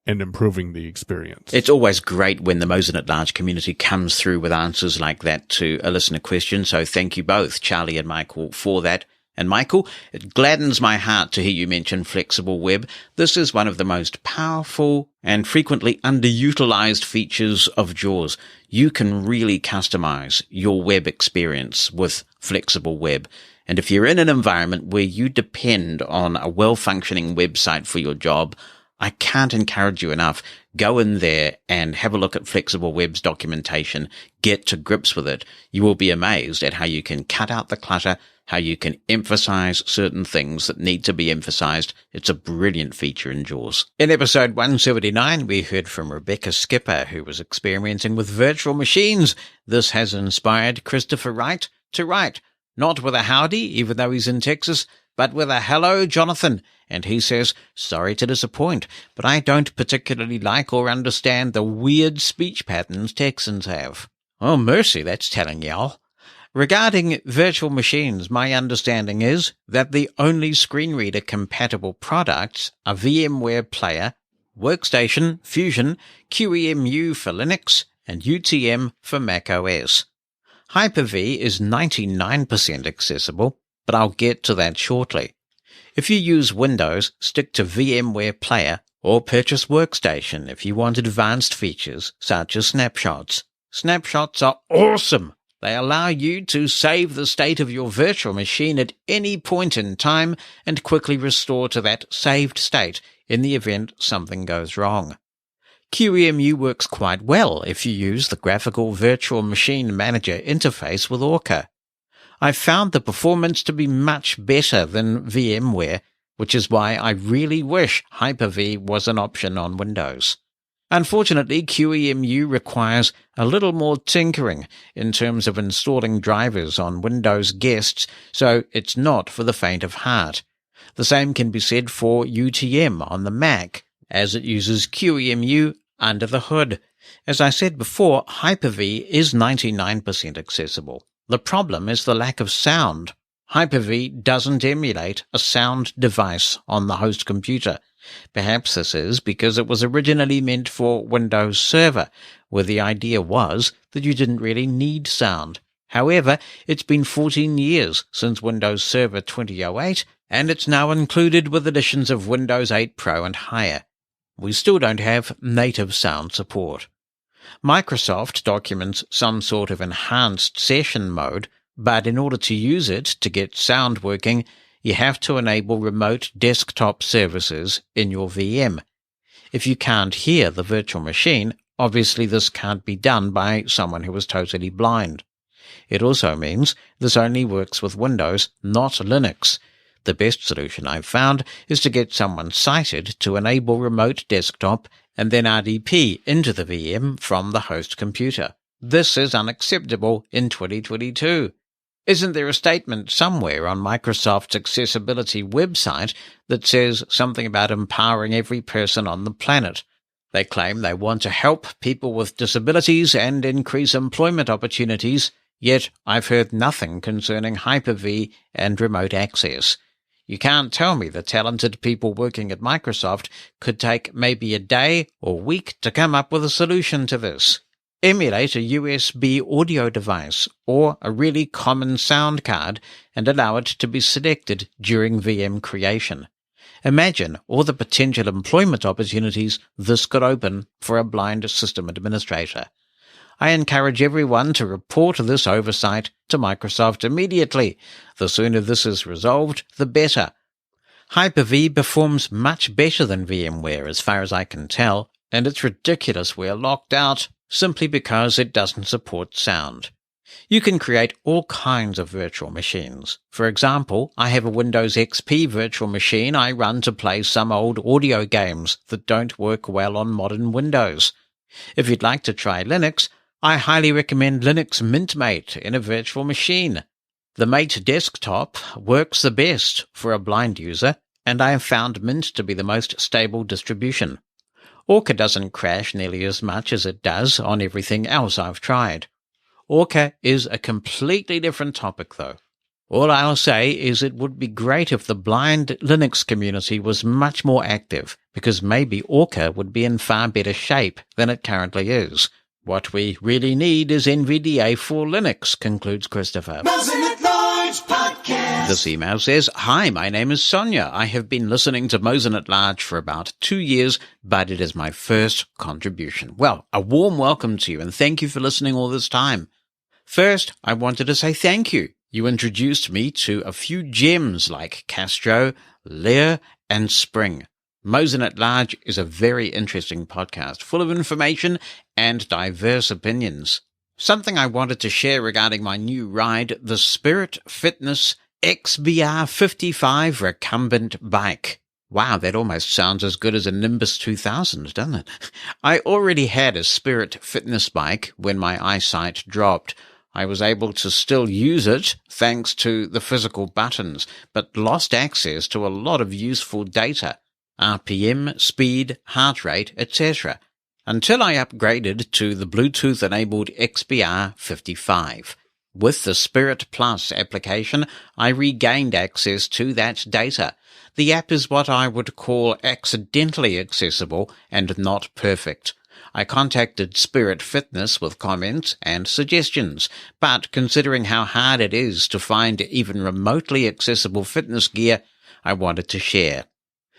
and improving the experience. It's always great when the Mosen at Large community comes through with answers like that to a listener question. So thank you both, Charlie and Michael, for that. And Michael, it gladdens my heart to hear you mention flexible web. This is one of the most powerful and frequently underutilized features of JAWS. You can really customize your web experience with flexible web. And if you're in an environment where you depend on a well-functioning website for your job, I can't encourage you enough. Go in there and have a look at Flexible Web's documentation. Get to grips with it. You will be amazed at how you can cut out the clutter, how you can emphasize certain things that need to be emphasized. It's a brilliant feature in JAWS. In episode 179, we heard from Rebecca Skipper, who was experimenting with virtual machines. This has inspired Christopher Wright to write, not with a howdy, even though he's in Texas, but with a hello, Jonathan. And he says, sorry to disappoint, but I don't particularly like or understand the weird speech patterns Texans have. Oh, mercy, that's telling y'all. Regarding virtual machines, my understanding is that the only screen reader compatible products are VMware Player, Workstation, Fusion, QEMU for Linux, and UTM for Mac OS. Hyper-V is 99% accessible, but I'll get to that shortly. If you use Windows, stick to VMware Player or purchase Workstation if you want advanced features such as snapshots. Snapshots are awesome! They allow you to save the state of your virtual machine at any point in time and quickly restore to that saved state in the event something goes wrong. QEMU works quite well if you use the Graphical Virtual Machine Manager interface with Orca. I found the performance to be much better than VMware, which is why I really wish Hyper-V was an option on Windows. Unfortunately, QEMU requires a little more tinkering in terms of installing drivers on Windows guests, so it's not for the faint of heart. The same can be said for UTM on the Mac, as it uses QEMU under the hood. As I said before, Hyper-V is 99% accessible. The problem is the lack of sound. Hyper-V doesn't emulate a sound device on the host computer. Perhaps this is because it was originally meant for Windows Server, where the idea was that you didn't really need sound. However, it's been 14 years since Windows Server 2008, and it's now included with editions of Windows 8 Pro and higher. We still don't have native sound support. Microsoft documents some sort of enhanced session mode, but in order to use it to get sound working, you have to enable remote desktop services in your VM. If you can't hear the virtual machine, obviously this can't be done by someone who is totally blind. It also means this only works with Windows, not Linux. The best solution I've found is to get someone sighted to enable remote desktop and then RDP into the VM from the host computer. This is unacceptable in 2022. Isn't there a statement somewhere on Microsoft's accessibility website that says something about empowering every person on the planet? They claim they want to help people with disabilities and increase employment opportunities, yet I've heard nothing concerning Hyper-V and remote access. You can't tell me the talented people working at Microsoft could take maybe a day or week to come up with a solution to this. Emulate a USB audio device or a really common sound card and allow it to be selected during VM creation. Imagine all the potential employment opportunities this could open for a blind system administrator. I encourage everyone to report this oversight to Microsoft immediately. The sooner this is resolved, the better. Hyper-V performs much better than VMware as far as I can tell, and it's ridiculous we're locked out simply because it doesn't support sound. You can create all kinds of virtual machines. For example, I have a Windows XP virtual machine I run to play some old audio games that don't work well on modern Windows. If you'd like to try Linux, I highly recommend Linux Mint Mate in a virtual machine. The Mate desktop works the best for a blind user, and I have found Mint to be the most stable distribution. Orca doesn't crash nearly as much as it does on everything else I've tried. Orca is a completely different topic, though. All I'll say is it would be great if the blind Linux community was much more active, because maybe Orca would be in far better shape than it currently is. What we really need is NVDA for Linux, concludes Christopher. Mosen At Large Podcast. This email says, Hi, my name is Sonia. I have been listening to Mosen At Large for about 2 years, but it is my first contribution. Well, a warm welcome to you, and thank you for listening all this time. First, I wanted to say thank you. You introduced me to a few gems like Castro, Lear, and Spring. Mosen At Large is a very interesting podcast, full of information and diverse opinions. Something I wanted to share regarding my new ride, the Spirit Fitness XBR55 recumbent bike. Wow, that almost sounds as good as a Nimbus 2000, doesn't it? I already had a Spirit Fitness bike when my eyesight dropped. I was able to still use it thanks to the physical buttons, but lost access to a lot of useful data. RPM, speed, heart rate, etc., until I upgraded to the Bluetooth-enabled XBR55. With the Spirit Plus application, I regained access to that data. The app is what I would call accidentally accessible and not perfect. I contacted Spirit Fitness with comments and suggestions, but considering how hard it is to find even remotely accessible fitness gear, I wanted to share.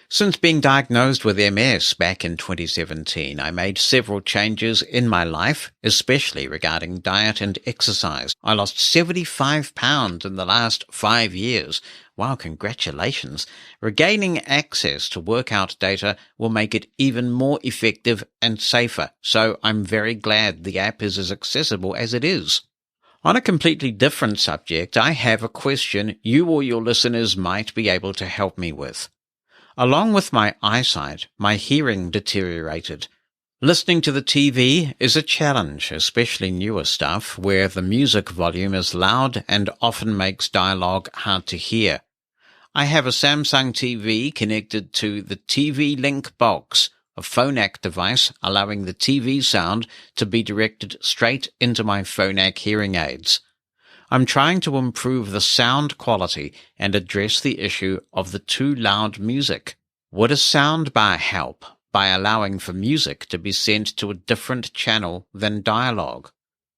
Since being diagnosed with MS back in 2017, I made several changes in my life, especially regarding diet and exercise. I lost 75 pounds in the last 5 years. Wow, congratulations. Regaining access to workout data will make it even more effective and safer, so I'm very glad the app is as accessible as it is. On a completely different subject, I have a question you or your listeners might be able to help me with. Along with my eyesight, my hearing deteriorated. Listening to the TV is a challenge, especially newer stuff, where the music volume is loud and often makes dialogue hard to hear. I have a Samsung TV connected to the TV Link box, a Phonak device allowing the TV sound to be directed straight into my Phonak hearing aids. I'm trying to improve the sound quality and address the issue of the too loud music. Would a soundbar help by allowing for music to be sent to a different channel than dialogue?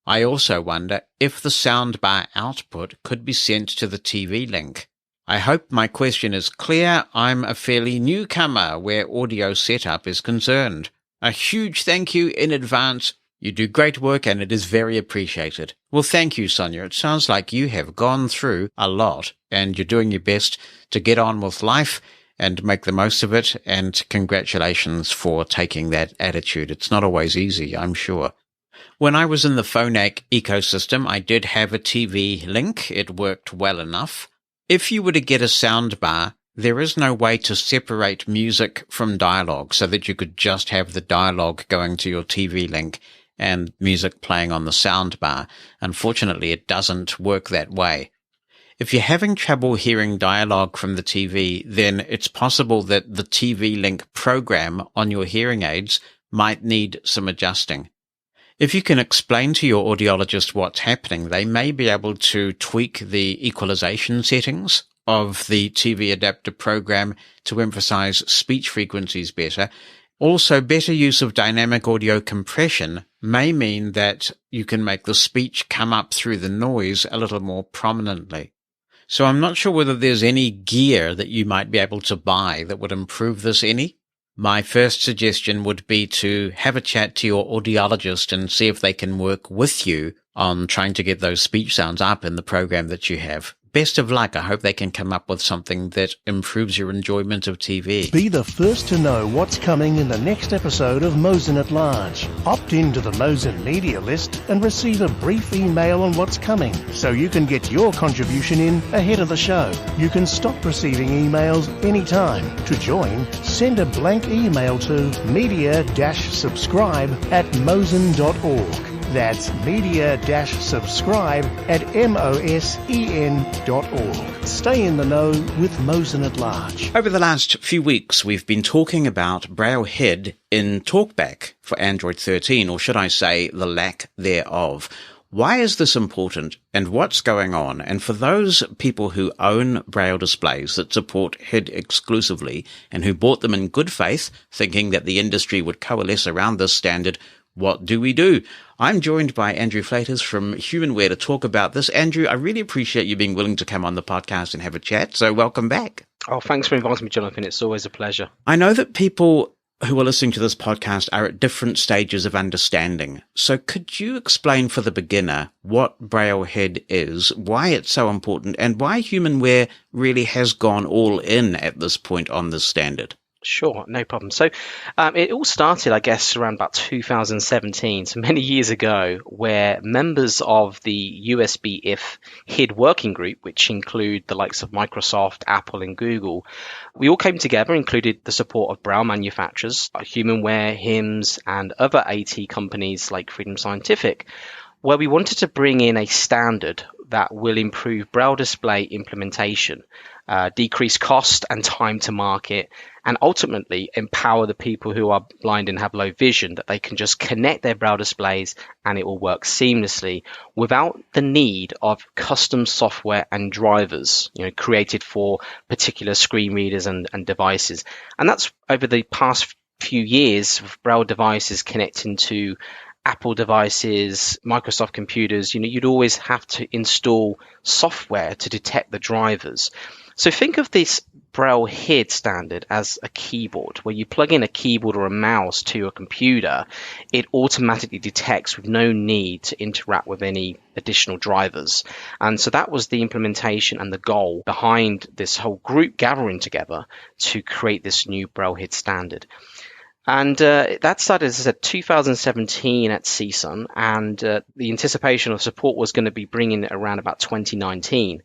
I also wonder if the soundbar output could be sent to the TV link. I hope my question is clear. I'm a fairly newcomer where audio setup is concerned. A huge thank you in advance. You do great work and it is very appreciated. Well, thank you, Sonia. It sounds like you have gone through a lot and you're doing your best to get on with life and make the most of it. And congratulations for taking that attitude. It's not always easy, I'm sure. When I was in the Phonak ecosystem, I did have a TV link. It worked well enough. If you were to get a soundbar, there is no way to separate music from dialogue so that you could just have the dialogue going to your TV link and music playing on the soundbar. Unfortunately, it doesn't work that way. If you're having trouble hearing dialogue from the TV, then it's possible that the TV link program on your hearing aids might need some adjusting. If you can explain to your audiologist what's happening, they may be able to tweak the equalization settings of the TV adapter program to emphasize speech frequencies better, Also, better use of dynamic audio compression may mean that you can make the speech come up through the noise a little more prominently. So I'm not sure whether there's any gear that you might be able to buy that would improve this any. My first suggestion would be to have a chat to your audiologist and see if they can work with you on trying to get those speech sounds up in the program that you have. Best of luck. I hope they can come up with something that improves your enjoyment of TV. Be the first to know what's coming in the next episode of Mosen at Large. Opt into the Mosen media list and receive a brief email on what's coming, so you can get your contribution in ahead of the show. You can stop receiving emails anytime. To join, send a blank email to media-subscribe@mosen.org. That's media-subscribe@mosen.org. Stay in the know with Mosen at Large. Over the last few weeks, we've been talking about Braille HID in TalkBack for Android 13, or should I say the lack thereof. Why is this important and what's going on? And for those people who own Braille displays that support HID exclusively and who bought them in good faith, thinking that the industry would coalesce around this standard, what do we do? I'm joined by Andrew Flatres from HumanWare to talk about this. Andrew, I really appreciate you being willing to come on the podcast and have a chat, so welcome back. Oh, thanks for inviting me, Jonathan. It's always a pleasure. I know that people who are listening to this podcast are at different stages of understanding. So could you explain for the beginner what Braille HID is, why it's so important, and why HumanWare really has gone all in at this point on this standard? Sure, no problem. So it all started, I guess, around about 2017, so many years ago, where members of the USB IF HID working group, which include the likes of Microsoft, Apple, and Google, we all came together, included the support of Braille manufacturers, like HumanWare, HIMS, and other AT companies like Freedom Scientific, where we wanted to bring in a standard that will improve Braille display implementation, decrease cost and time to market, and ultimately empower the people who are blind and have low vision, that they can just connect their Braille displays and it will work seamlessly without the need of custom software and drivers, created for particular screen readers and devices. And that's over the past few years with Braille devices connecting to Apple devices, Microsoft computers, you'd always have to install software to detect the drivers. So think of this Braille HID standard as a keyboard, where you plug in a keyboard or a mouse to your computer, it automatically detects with no need to interact with any additional drivers. And so that was the implementation and the goal behind this whole group gathering together to create this new Braille HID standard. And that started, as I said, 2017 at CSUN, and the anticipation of support was going to be bringing it around about 2019.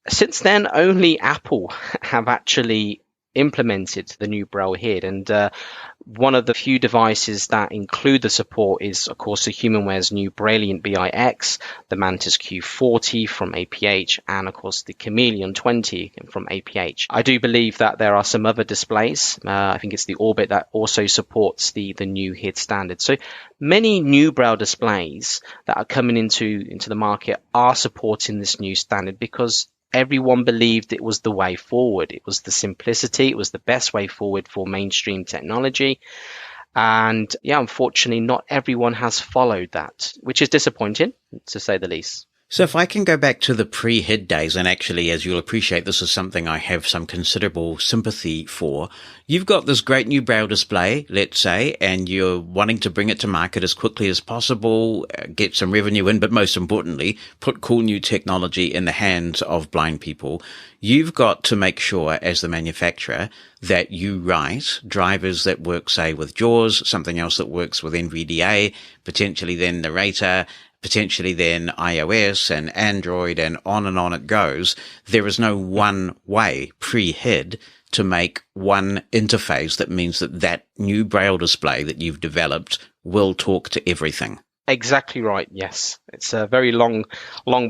Since then, only Apple have actually implemented the new Braille HID, and one of the few devices that include the support is, of course, the HumanWare's new Brilliant BIX, the Mantis Q40 from APH, and of course the Chameleon 20 from APH. I do believe that there are some other displays. I think it's the Orbit that also supports the new HID standard. So many new Braille displays that are coming into the market are supporting this new standard because everyone believed it was the way forward. It was the simplicity. It was the best way forward for mainstream technology. And yeah, unfortunately, not everyone has followed that, which is disappointing, to say the least. So if I can go back to the pre-HID days, and actually, as you'll appreciate, this is something I have some considerable sympathy for. You've got this great new Braille display, let's say, and you're wanting to bring it to market as quickly as possible, get some revenue in, but most importantly, put cool new technology in the hands of blind people. You've got to make sure, as the manufacturer, that you write drivers that work, say, with JAWS, something else that works with NVDA, potentially then Narrator, potentially then iOS and Android, and on it goes. There is no one way pre-HID to make one interface that means that new Braille display that you've developed will talk to everything. Exactly right. Yes, it's a very long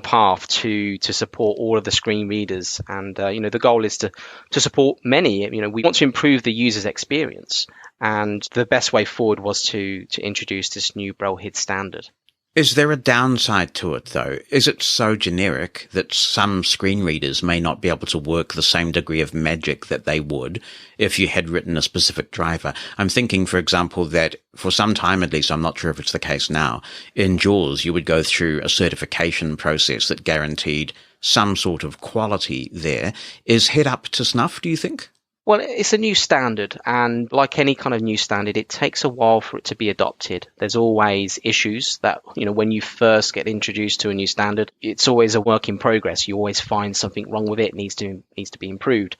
path to support all of the screen readers, and the goal is to support many. We want to improve the user's experience, and the best way forward was to introduce this new Braille HID standard. Is there a downside to it, though? Is it so generic that some screen readers may not be able to work the same degree of magic that they would if you had written a specific driver? I'm thinking, for example, that for some time at least, I'm not sure if it's the case now, in JAWS, you would go through a certification process that guaranteed some sort of quality there. Is HID up to snuff, do you think? Well, it's a new standard, and like any kind of new standard, it takes a while for it to be adopted. There's always issues that, when you first get introduced to a new standard, it's always a work in progress. You always find something wrong with it, needs to be improved.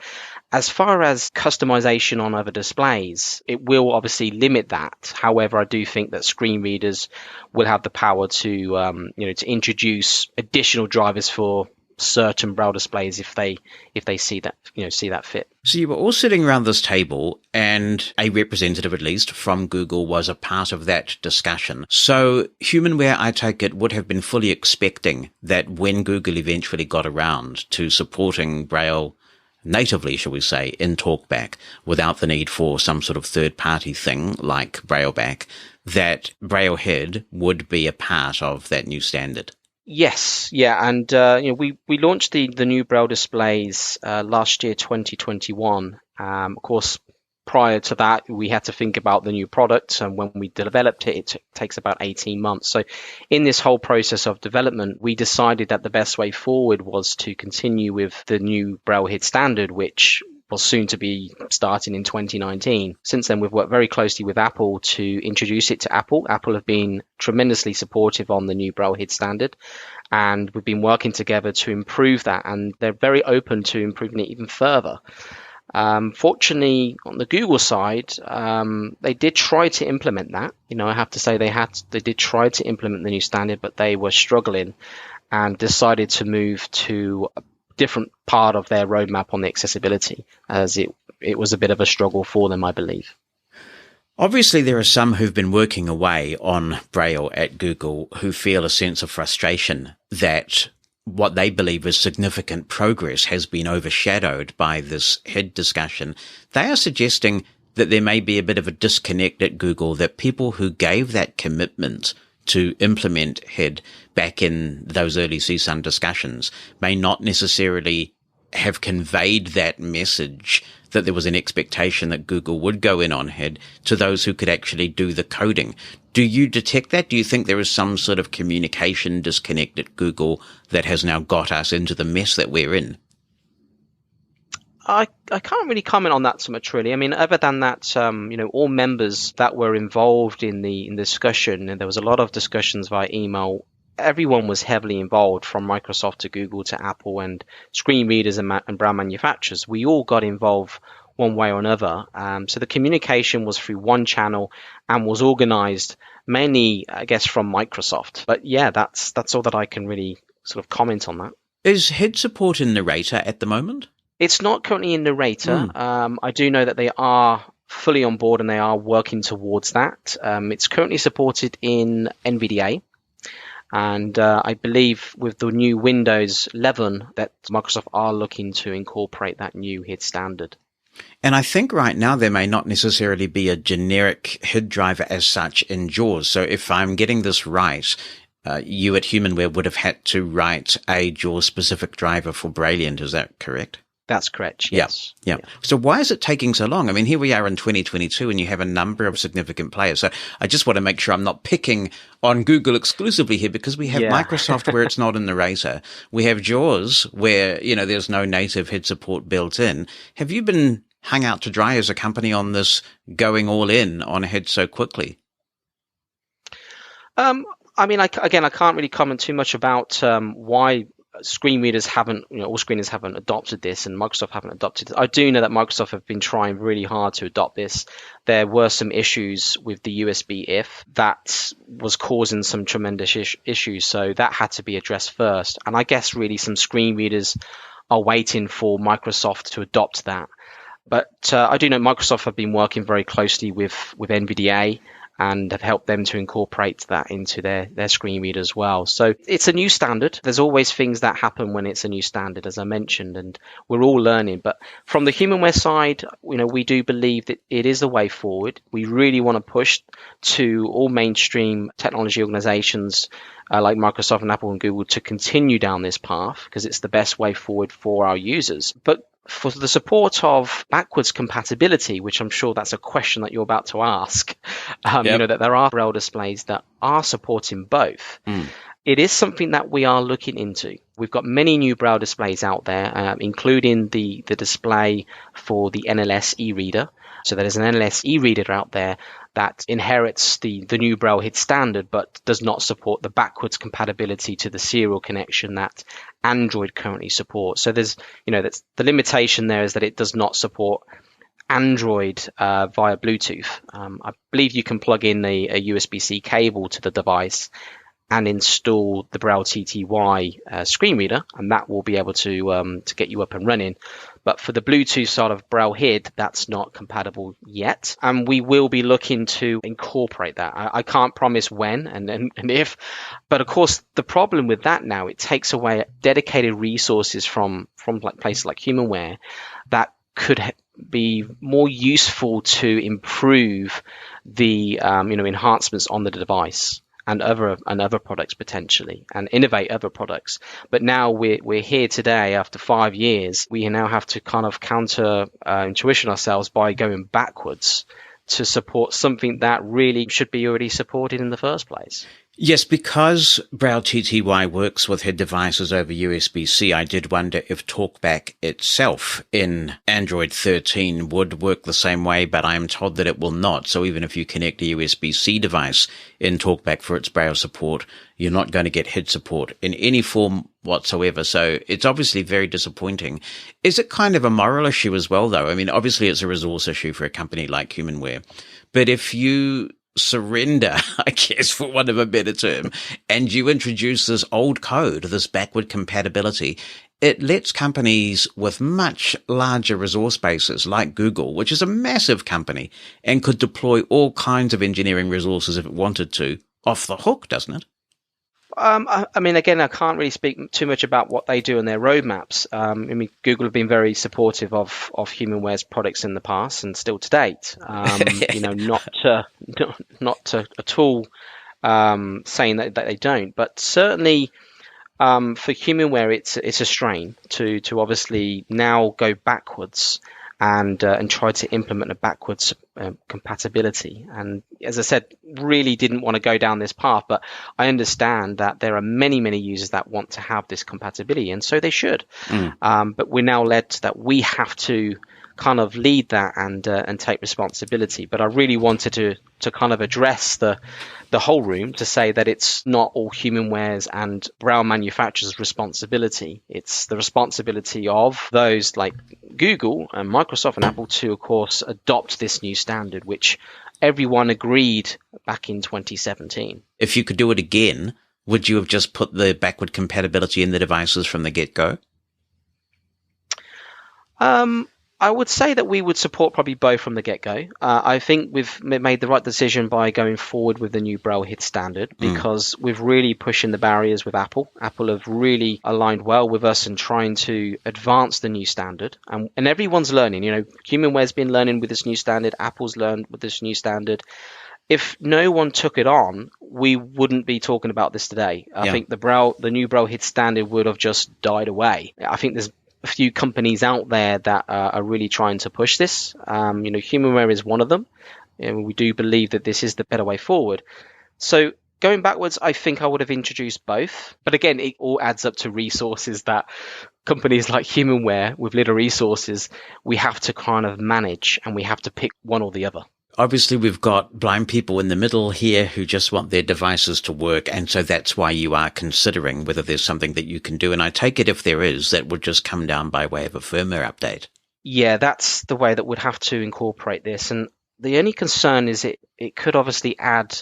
As far as customization on other displays, it will obviously limit that. However, I do think that screen readers will have the power to, to introduce additional drivers for certain Braille displays if they see that fit. So you were all sitting around this table, and a representative at least from Google was a part of that discussion. So HumanWare, I take it, would have been fully expecting that when Google eventually got around to supporting Braille natively, shall we say, in TalkBack without the need for some sort of third-party thing like BrailleBack, that Braille HID would be a part of that new standard. Yes, yeah, and we launched the new Braille displays last year, 2021. Of course, prior to that, we had to think about the new product, and when we developed it, it takes about 18 months. So in this whole process of development, we decided that the best way forward was to continue with the new Braille HID standard, which was soon to be starting in 2019. Since then, we've worked very closely with Apple to introduce it to Apple. Apple have been tremendously supportive on the new Braille HID standard, and we've been working together to improve that, and they're very open to improving it even further. Fortunately, on the Google side, they did try to implement that. I have to say they did try to implement the new standard, but they were struggling and decided to move to a different part of their roadmap on the accessibility, as it was a bit of a struggle for them, I believe. Obviously, there are some who've been working away on Braille at Google who feel a sense of frustration that what they believe is significant progress has been overshadowed by this HID discussion. They are suggesting that there may be a bit of a disconnect at Google, that people who gave that commitment to implement HID back in those early CSUN discussions may not necessarily have conveyed that message, that there was an expectation that Google would go in on HID, to those who could actually do the coding. Do you detect that? Do you think there is some sort of communication disconnect at Google that has now got us into the mess that we're in? I can't really comment on that so much, really. I mean, other than that, all members that were involved in the discussion, and there was a lot of discussions via email. Everyone was heavily involved, from Microsoft to Google to Apple and screen readers and Braille manufacturers. We all got involved one way or another. So the communication was through one channel and was organized mainly, I guess, from Microsoft. But yeah, that's all that I can really sort of comment on that. Is HID support in Narrator at the moment? It's not currently in Narrator. I do know that they are fully on board and they are working towards that. It's currently supported in NVDA. And I believe with the new Windows 11 that Microsoft are looking to incorporate that new HID standard. And I think right now there may not necessarily be a generic HID driver as such in JAWS. So if I'm getting this right, you at HumanWare would have had to write a JAWS-specific driver for Brailliant. Is that correct? That's correct, yes. Yeah. So why is it taking so long? I mean, here we are in 2022 and you have a number of significant players. So I just want to make sure I'm not picking on Google exclusively here, because we have Microsoft where it's not in Narrator. We have JAWS where, there's no native HID support built in. Have you been hung out to dry as a company on this, going all in on HID so quickly? I mean, I can't really comment too much about why screen readers haven't, all screeners haven't adopted this, and Microsoft haven't adopted it. I do know that Microsoft have been trying really hard to adopt this. There were some issues with the USB if that was causing some tremendous issues, so that had to be addressed first. And I guess really some screen readers are waiting for Microsoft to adopt that. But I do know Microsoft have been working very closely with NVDA and have helped them to incorporate that into their screen reader as well. So it's a new standard. There's always things that happen when it's a new standard, as I mentioned, and we're all learning. But from the HumanWare side, we do believe that it is the way forward. We really want to push to all mainstream technology organizations like Microsoft and Apple and Google to continue down this path, because it's the best way forward for our users. But for the support of backwards compatibility, which I'm sure that's a question that you're about to ask, that there are Braille displays that are supporting both. It is something that we are looking into. We've got many new Braille displays out there, including the display for the NLS e-reader. So there's an NLS e-reader out there that inherits the new Braille HID standard, but does not support the backwards compatibility to the serial connection that Android currently supports. So there's, that's the limitation there, is that it does not support Android via Bluetooth. I believe you can plug in a USB-C cable to the device and install the Braille TTY screen reader, and that will be able to get you up and running. But for the Bluetooth side of Braille HID, that's not compatible yet, and we will be looking to incorporate that. I can't promise when and if, but of course the problem with that now, it takes away dedicated resources from like places like HumanWare that could be more useful to improve the enhancements on the device and other products potentially, and innovate other products. But now we're here today after 5 years. We now have to kind of counter intuition ourselves by going backwards to support something that really should be already supported in the first place. Yes, because Braille TTY works with HID devices over USB-C, I did wonder if TalkBack itself in Android 13 would work the same way, but I am told that it will not. So even if you connect a USB-C device in TalkBack for its Braille support, you're not going to get HID support in any form whatsoever. So it's obviously very disappointing. Is it kind of a moral issue as well, though? I mean, obviously it's a resource issue for a company like HumanWare, but if you surrender, I guess, for want of a better term, and you introduce this old code, this backward compatibility, it lets companies with much larger resource bases like Google, which is a massive company and could deploy all kinds of engineering resources if it wanted to, off the hook, doesn't it? I mean, again, I can't really speak too much about what they do in their roadmaps. I mean, Google have been very supportive of HumanWare's products in the past and still to date. Not at all saying that they don't, but certainly for HumanWare, it's a strain to obviously now go backwards and try to implement a backwards compatibility. And as I said, really didn't want to go down this path, but I understand that there are many, many users that want to have this compatibility, and so they should. But we're now led to that we have to kind of lead that and take responsibility. But I really wanted to kind of address the whole room to say that it's not all HumanWare's and Braille manufacturers' responsibility. It's the responsibility of those like Google and Microsoft and Apple to, of course, adopt this new standard, which everyone agreed back in 2017. If you could do it again, would you have just put the backward compatibility in the devices from the get-go? I would say that we would support probably both from the get-go. I think we've made the right decision by going forward with the new Braille HID standard, because we've really pushing the barriers with Apple. Apple have really aligned well with us in trying to advance the new standard. And everyone's learning. HumanWare's been learning with this new standard. Apple's learned with this new standard. If no one took it on, we wouldn't be talking about this today. I think the new Braille HID standard would have just died away. I think there's a few companies out there that are really trying to push this. HumanWare is one of them. We do believe that this is the better way forward. So going backwards, I think I would have introduced both. But again, it all adds up to resources that companies like HumanWare with little resources, we have to kind of manage, and we have to pick one or the other. Obviously, we've got blind people in the middle here who just want their devices to work, and so that's why you are considering whether there's something that you can do. And I take it if there is, that would just come down by way of a firmware update. Yeah, that's the way that we'd have to incorporate this. And the only concern is it could obviously add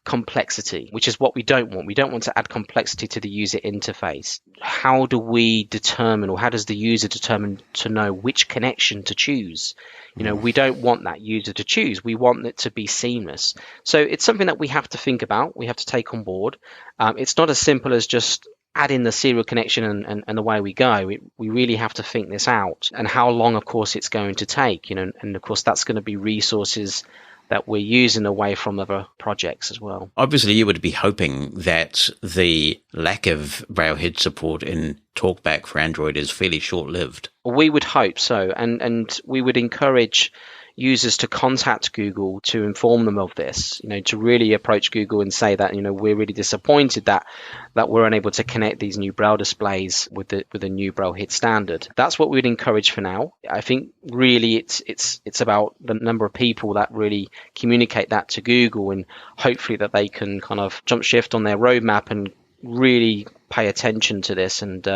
complexity, which is what we don't want. We don't want to add complexity to the user interface. How do we determine, or how does the user determine to know which connection to choose? We don't want that user to choose. We want it to be seamless. So it's something that we have to think about. We have to take on board. It's not as simple as just add in the serial connection and away we go. We really have to think this out, and how long, of course, it's going to take, and of course that's going to be resources that we're using away from other projects as well. Obviously, you would be hoping that the lack of Braille HID support in TalkBack for Android is fairly short-lived. We would hope so, and we would encourage users to contact Google to inform them of this, to really approach Google and say that, we're really disappointed that we're unable to connect these new Braille displays with the new Braille HID standard. That's what we'd encourage for now. I think really it's about the number of people that really communicate that to Google, and hopefully that they can kind of jump shift on their roadmap and really pay attention to this and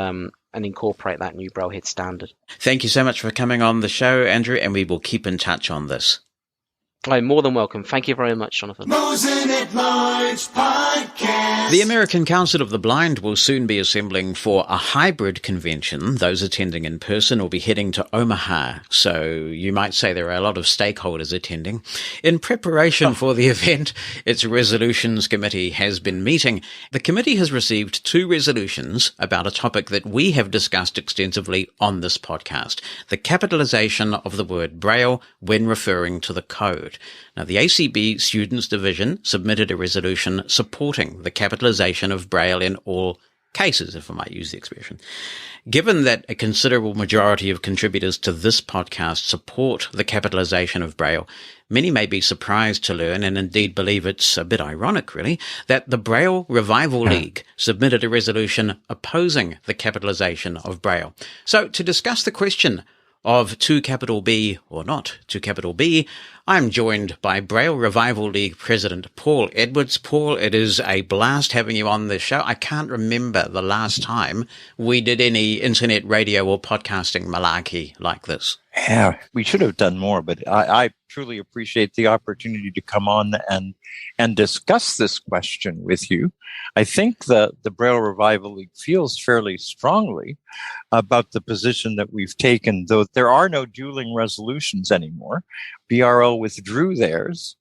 incorporate that new Braille HID standard. Thank you so much for coming on the show, Andrew, and we will keep in touch on this. I'm more than welcome. Thank you very much, Jonathan. Mosen at Large Podcast. The American Council of the Blind will soon be assembling for a hybrid convention. Those attending in person will be heading to Omaha, so you might say there are a lot of stakeholders attending. In preparation for the event, its resolutions committee has been meeting. The committee has received 2 resolutions about a topic that we have discussed extensively on this podcast: the capitalization of the word Braille when referring to the code. Now, the ACB Students Division submitted a resolution supporting the capitalization of Braille in all cases, if I might use the expression. Given that a considerable majority of contributors to this podcast support the capitalization of Braille, many may be surprised to learn, and indeed believe it's a bit ironic, really, that the Braille Revival League submitted a resolution opposing the capitalization of Braille. So, to discuss the question of to capital B or not to capital B, I'm joined by Braille Revival League President Paul Edwards. Paul, it is a blast having you on the show. I can't remember the last time we did any internet radio or podcasting malarkey like this. Yeah, we should have done more, but I truly appreciate the opportunity to come on and discuss this question with you. I think the Braille Revival League feels fairly strongly about the position that we've taken, though there are no dueling resolutions anymore. BRL withdrew theirs,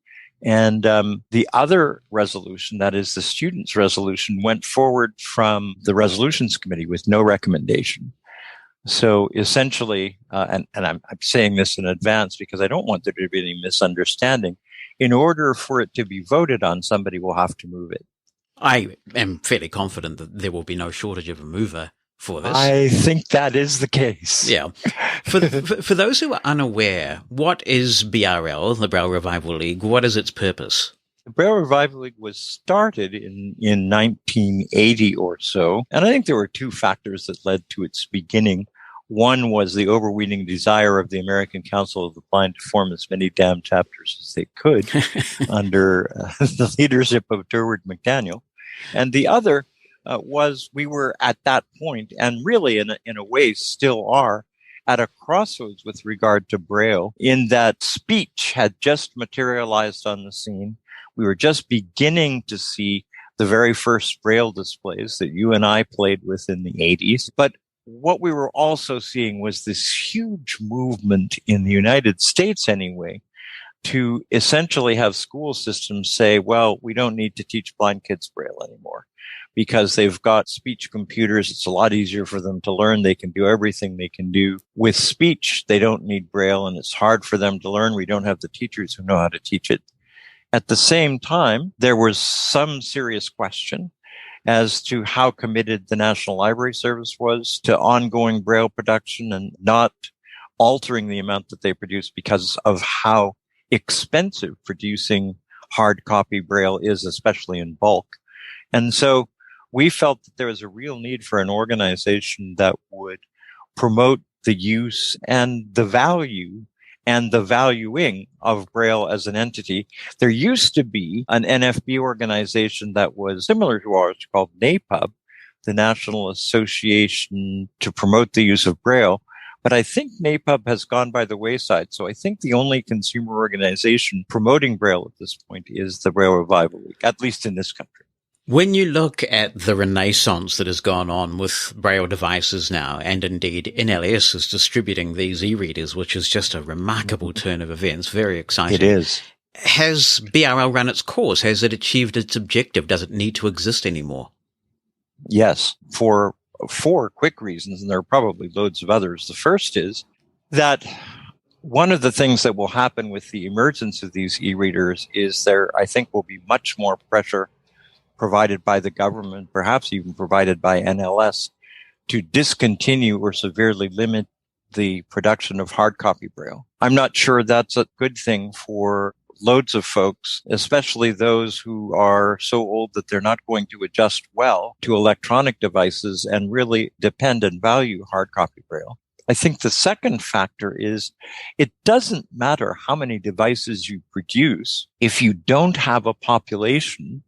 and the other resolution, that is the students' resolution, went forward from the resolutions committee with no recommendation. So essentially, and I'm saying this in advance because I don't want there to be any misunderstanding, in order for it to be voted on, somebody will have to move it. I am fairly confident that there will be no shortage of a mover for this. I think that is the case. Yeah. For those who are unaware, what is BRL, the Braille Revival League? What is its purpose? The Braille Revival League was started in 1980 or so, and I think there were 2 factors that led to its beginning. One was the overweening desire of the American Council of the Blind to form as many damn chapters as they could under the leadership of Durward McDaniel. And the other was we were at that point, and really in a way still are, at a crossroads with regard to Braille, in that speech had just materialized on the scene. We were just beginning to see the very first Braille displays that you and I played with in the 80s. But what we were also seeing was this huge movement in the United States anyway, to essentially have school systems say, well, we don't need to teach blind kids Braille anymore because they've got speech computers. It's a lot easier for them to learn. They can do everything they can do with speech. They don't need Braille, and it's hard for them to learn. We don't have the teachers who know how to teach it. At the same time, there was some serious question as to how committed the National Library Service was to ongoing Braille production and not altering the amount that they produce because of how expensive producing hard copy Braille is, especially in bulk. And so we felt that there was a real need for an organization that would promote the use and the value and the valuing of Braille as an entity. There used to be an NFB organization that was similar to ours called NAPUB, the National Association to Promote the Use of Braille. But I think NAPUB has gone by the wayside. So I think the only consumer organization promoting Braille at this point is the Braille Revival League, at least in this country. When you look at the renaissance that has gone on with Braille devices now, and indeed NLS is distributing these e-readers, which is just a remarkable turn of events, very exciting. It is. Has BRL run its course? Has it achieved its objective? Does it need to exist anymore? Yes, for 4 quick reasons, and there are probably loads of others. The first is that one of the things that will happen with the emergence of these e-readers is there, I think, will be much more pressure provided by the government, perhaps even provided by NLS, to discontinue or severely limit the production of hard copy Braille. I'm not sure that's a good thing for loads of folks, especially those who are so old that they're not going to adjust well to electronic devices and really depend and value hard copy Braille. I think the second factor is it doesn't matter how many devices you produce if you don't have a population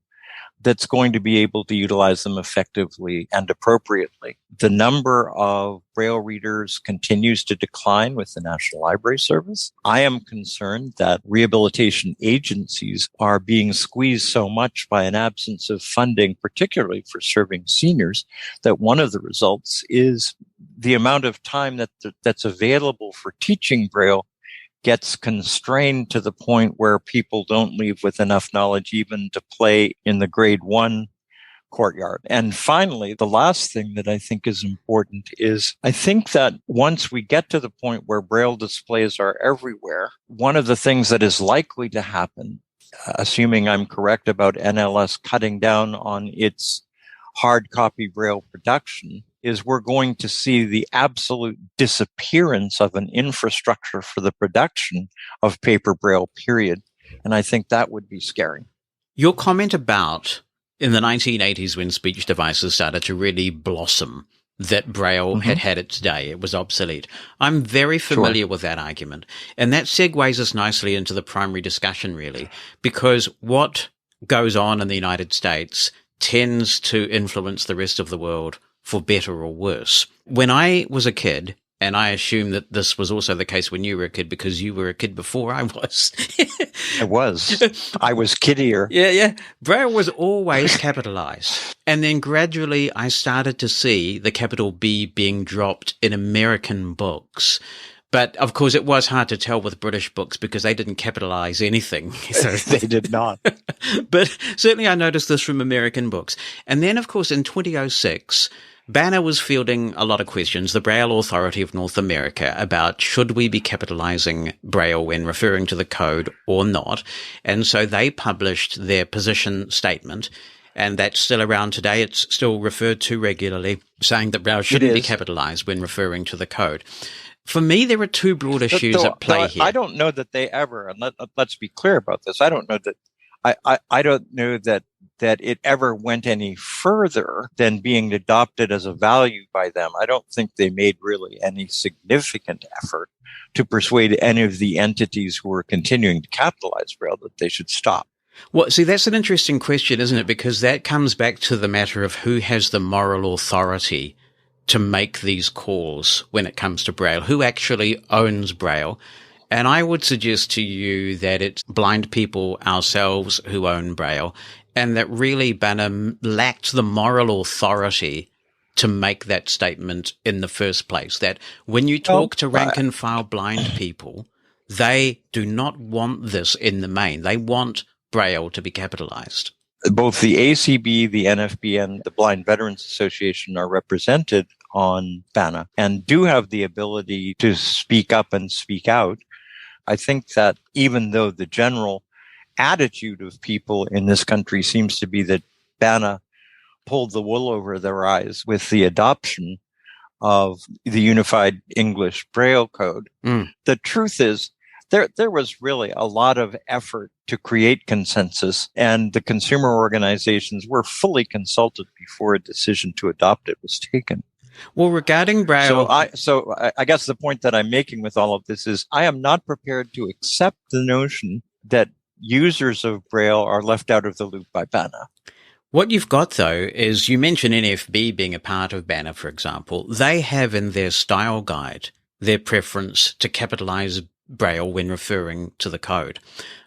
that's going to be able to utilize them effectively and appropriately. The number of Braille readers continues to decline with the National Library Service. I am concerned that rehabilitation agencies are being squeezed so much by an absence of funding, particularly for serving seniors, that one of the results is the amount of time that's available for teaching Braille gets constrained to the point where people don't leave with enough knowledge even to play in the grade 1 courtyard. And finally, the last thing that I think is important is I think that once we get to the point where Braille displays are everywhere, one of the things that is likely to happen, assuming I'm correct about NLS cutting down on its hard copy Braille production, is we're going to see the absolute disappearance of an infrastructure for the production of paper Braille, period. And I think that would be scary. Your comment about in the 1980s when speech devices started to really blossom, that Braille had its day. It was obsolete. I'm very familiar with that argument. And that segues us nicely into the primary discussion, really, because what goes on in the United States tends to influence the rest of the world for better or worse. When I was a kid, and I assume that this was also the case when you were a kid because you were a kid before I was. I was. I was kiddier. Yeah. Braille was always capitalized. And then gradually I started to see the capital B being dropped in American books. But, of course, it was hard to tell with British books because they didn't capitalize anything. So they did not. But certainly I noticed this from American books. And then, of course, in 2006, Banner was fielding a lot of questions, the Braille Authority of North America, about should we be capitalizing Braille when referring to the code or not. And so they published their position statement. And that's still around today. It's still referred to regularly, saying that Braille shouldn't be capitalized when referring to the code. For me, there are two broad issues at play here. I don't know that they ever, and let's be clear about this. I don't know that I don't know that it ever went any further than being adopted as a value by them. I don't think they made really any significant effort to persuade any of the entities who were continuing to capitalize Braille that they should stop. Well, see, that's an interesting question, isn't it? Because that comes back to the matter of who has the moral authority to make these calls when it comes to Braille, who actually owns Braille. And I would suggest to you that it's blind people ourselves who own Braille, and that really Banner lacked the moral authority to make that statement in the first place. That when you talk to rank and file blind people, they do not want this in the main. They want Braille to be capitalized. Both the ACB, the NFB, and the Blind Veterans Association are represented on BANA and do have the ability to speak up and speak out. I think that even though the general attitude of people in this country seems to be that BANA pulled the wool over their eyes with the adoption of the Unified English Braille Code, the truth is there was really a lot of effort to create consensus, and the consumer organizations were fully consulted before a decision to adopt it was taken. Well, regarding Braille... So I guess the point that I'm making with all of this is I am not prepared to accept the notion that users of Braille are left out of the loop by BANA. What you've got, though, is you mentioned NFB being a part of BANA, for example. They have in their style guide their preference to capitalize Braille when referring to the code.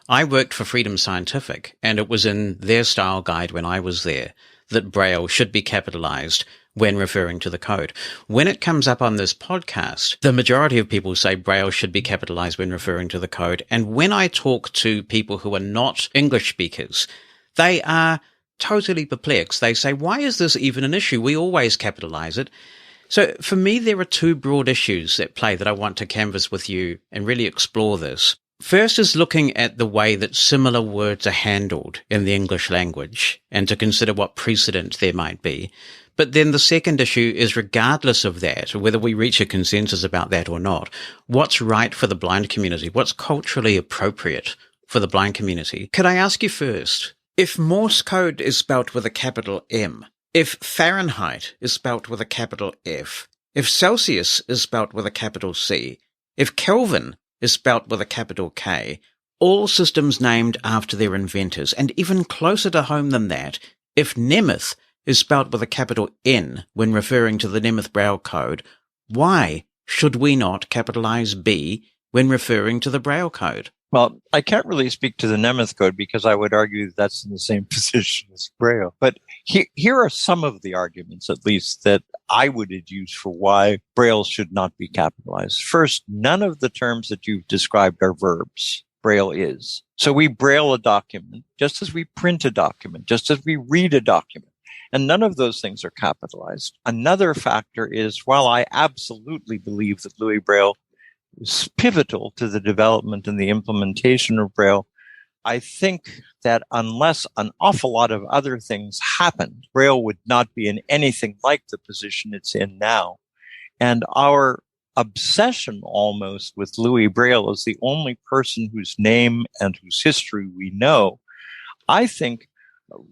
I worked for Freedom Scientific, and it was in their style guide when I was there that Braille should be capitalized when referring to the code. When it comes up on this podcast, the majority of people say Braille should be capitalized when referring to the code. And when I talk to people who are not English speakers, they are totally perplexed. They say, why is this even an issue? We always capitalize it. So for me, there are two broad issues at play that I want to canvass with you and really explore this. First is looking at the way that similar words are handled in the English language and to consider what precedent there might be. But then the second issue is, regardless of that, whether we reach a consensus about that or not, what's right for the blind community? What's culturally appropriate for the blind community? Could I ask you first, if Morse code is spelt with a capital M, if Fahrenheit is spelt with a capital F, if Celsius is spelt with a capital C, if Kelvin is spelt with a capital K, all systems named after their inventors, and even closer to home than that, if Nemeth is spelt with a capital N when referring to the Nemeth Braille code, why should we not capitalize B when referring to the Braille code? Well, I can't really speak to the Nemeth code because I would argue that's in the same position as Braille. But here are some of the arguments, at least, that I would adduce for why Braille should not be capitalized. First, none of the terms that you've described are verbs. Braille is. So we Braille a document, just as we print a document, just as we read a document. And none of those things are capitalized. Another factor is, while I absolutely believe that Louis Braille is pivotal to the development and the implementation of Braille, I think that unless an awful lot of other things happened, Braille would not be in anything like the position it's in now. And our obsession almost with Louis Braille as the only person whose name and whose history we know, I think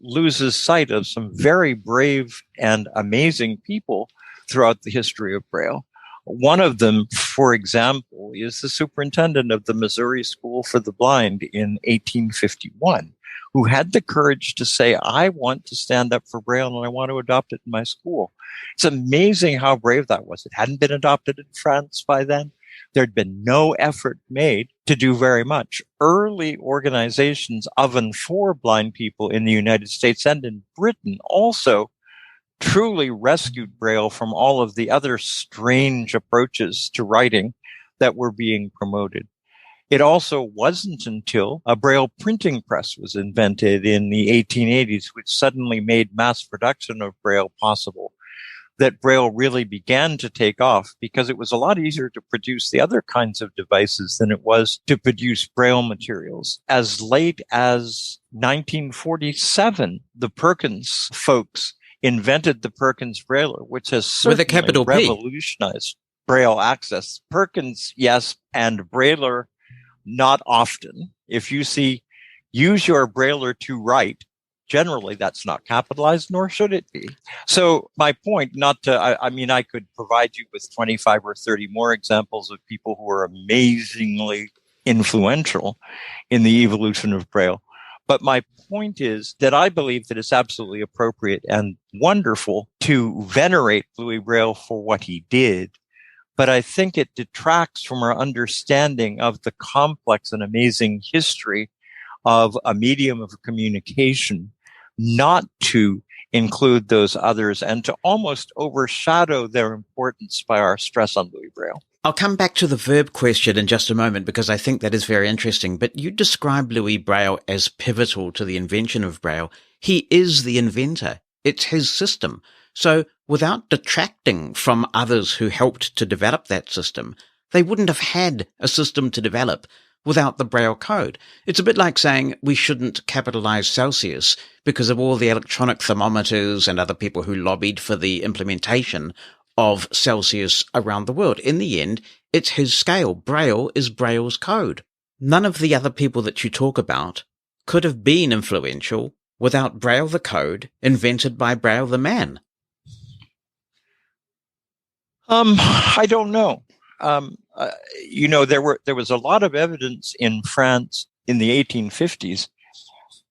loses sight of some very brave and amazing people throughout the history of Braille. One of them, for example, is the superintendent of the Missouri School for the Blind in 1851, who had the courage to say, I want to stand up for Braille and I want to adopt it in my school. It's amazing how brave that was. It hadn't been adopted in France by then. There'd been no effort made to do very much. Early organizations of and for blind people in the United States and in Britain also truly rescued Braille from all of the other strange approaches to writing that were being promoted. It also wasn't until a Braille printing press was invented in the 1880s, which suddenly made mass production of Braille possible, that Braille really began to take off, because it was a lot easier to produce the other kinds of devices than it was to produce Braille materials. As late as 1947, the Perkins folks invented the Perkins Brailer, which has certainly revolutionized Braille access. Perkins, yes, and Brailer, not often. If you see, use your Brailer to write, generally that's not capitalized, nor should it be. So my point, I could provide you with 25 or 30 more examples of people who are amazingly influential in the evolution of Braille. But my point is that I believe that it's absolutely appropriate and wonderful to venerate Louis Braille for what he did. But I think it detracts from our understanding of the complex and amazing history of a medium of communication, not to include those others and to almost overshadow their importance by our stress on Louis Braille. I'll come back to the verb question in just a moment, because I think that is very interesting. But you describe Louis Braille as pivotal to the invention of Braille. He is the inventor. It's his system. So without detracting from others who helped to develop that system, they wouldn't have had a system to develop without the Braille code. It's a bit like saying we shouldn't capitalize Celsius because of all the electronic thermometers and other people who lobbied for the implementation of Celsius around the world. In the end, it's his scale. Braille is Braille's code. None of the other people that you talk about could have been influential without Braille the code, invented by Braille the man. I don't know. There was a lot of evidence in France in the 1850s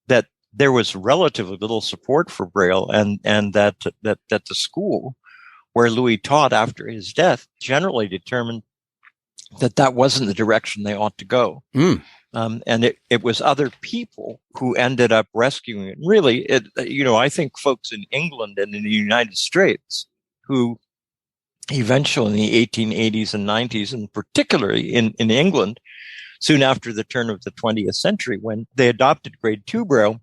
that there was relatively little support for Braille, and that the school where Louis taught after his death generally determined that wasn't the direction they ought to go. And it was other people who ended up rescuing it. Really, I think folks in England and in the United States who eventually in the 1880s and 90s, and particularly in England, soon after the turn of the 20th century, when they adopted grade 2 Braille,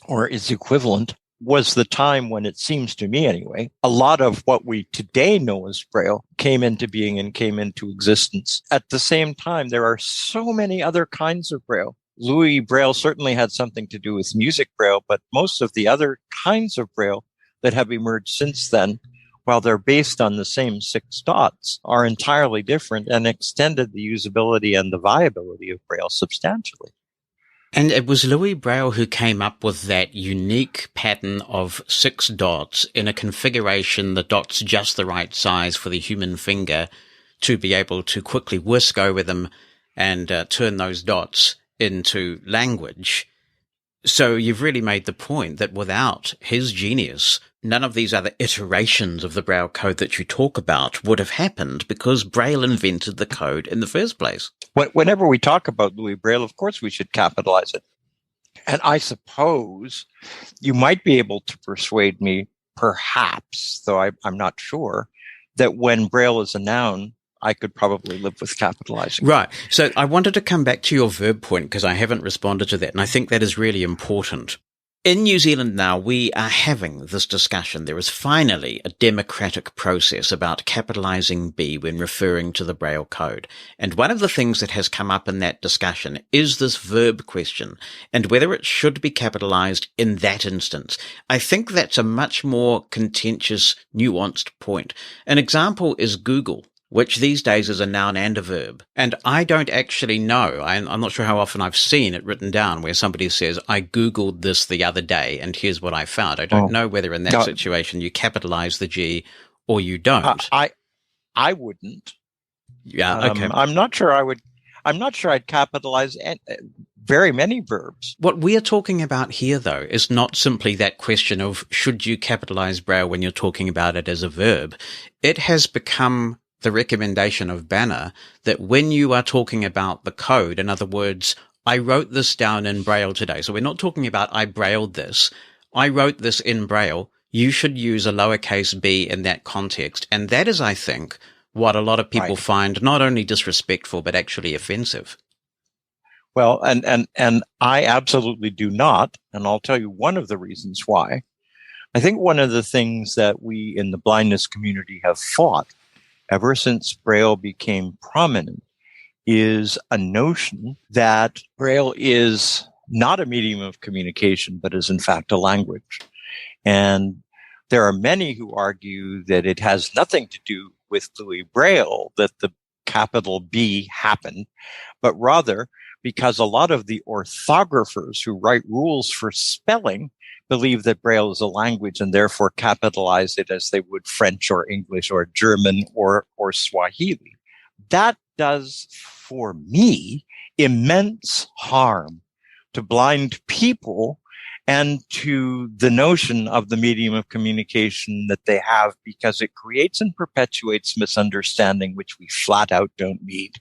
or its equivalent, was the time when, it seems to me anyway, a lot of what we today know as Braille came into being and came into existence. At the same time, there are so many other kinds of Braille. Louis Braille certainly had something to do with music Braille, but most of the other kinds of Braille that have emerged since then, while they're based on the same 6 dots, are entirely different and extended the usability and the viability of Braille substantially. And it was Louis Braille who came up with that unique pattern of 6 dots in a configuration, the dots just the right size for the human finger to be able to quickly whisk over them and turn those dots into language. So you've really made the point that without his genius, none of these other iterations of the Braille code that you talk about would have happened, because Braille invented the code in the first place. Whenever we talk about Louis Braille, of course we should capitalize it. And I suppose you might be able to persuade me, perhaps, though I'm not sure, that when Braille is a noun, I could probably live with capitalizing. Right. So I wanted to come back to your verb point, because I haven't responded to that, and I think that is really important. In New Zealand now, we are having this discussion. There is finally a democratic process about capitalizing B when referring to the Braille code. And one of the things that has come up in that discussion is this verb question and whether it should be capitalized in that instance. I think that's a much more contentious, nuanced point. An example is Google, which these days is a noun and a verb. And I don't actually know. I'm not sure how often I've seen it written down where somebody says, I Googled this the other day and here's what I found. I don't know whether in that situation you capitalize the G or you don't. I wouldn't. Yeah, okay. I'm not sure I would. I'm not sure I'd capitalize very many verbs. What we are talking about here, though, is not simply that question of should you capitalize Braille when you're talking about it as a verb. It has become the recommendation of Banner that when you are talking about the code, in other words, I wrote this down in Braille today. So we're not talking about I brailled this. I wrote this in Braille. You should use a lowercase b in that context. And that is, I think, what a lot of people find not only disrespectful, but actually offensive. Well, and I absolutely do not. And I'll tell you one of the reasons why. I think one of the things that we in the blindness community have fought ever since Braille became prominent is a notion that Braille is not a medium of communication, but is in fact a language. And there are many who argue that it has nothing to do with Louis Braille that the capital B happened, but rather because a lot of the orthographers who write rules for spelling believe that Braille is a language and therefore capitalize it as they would French or English or German or Swahili. That does, for me, immense harm to blind people and to the notion of the medium of communication that they have, because it creates and perpetuates misunderstanding, which we flat out don't need.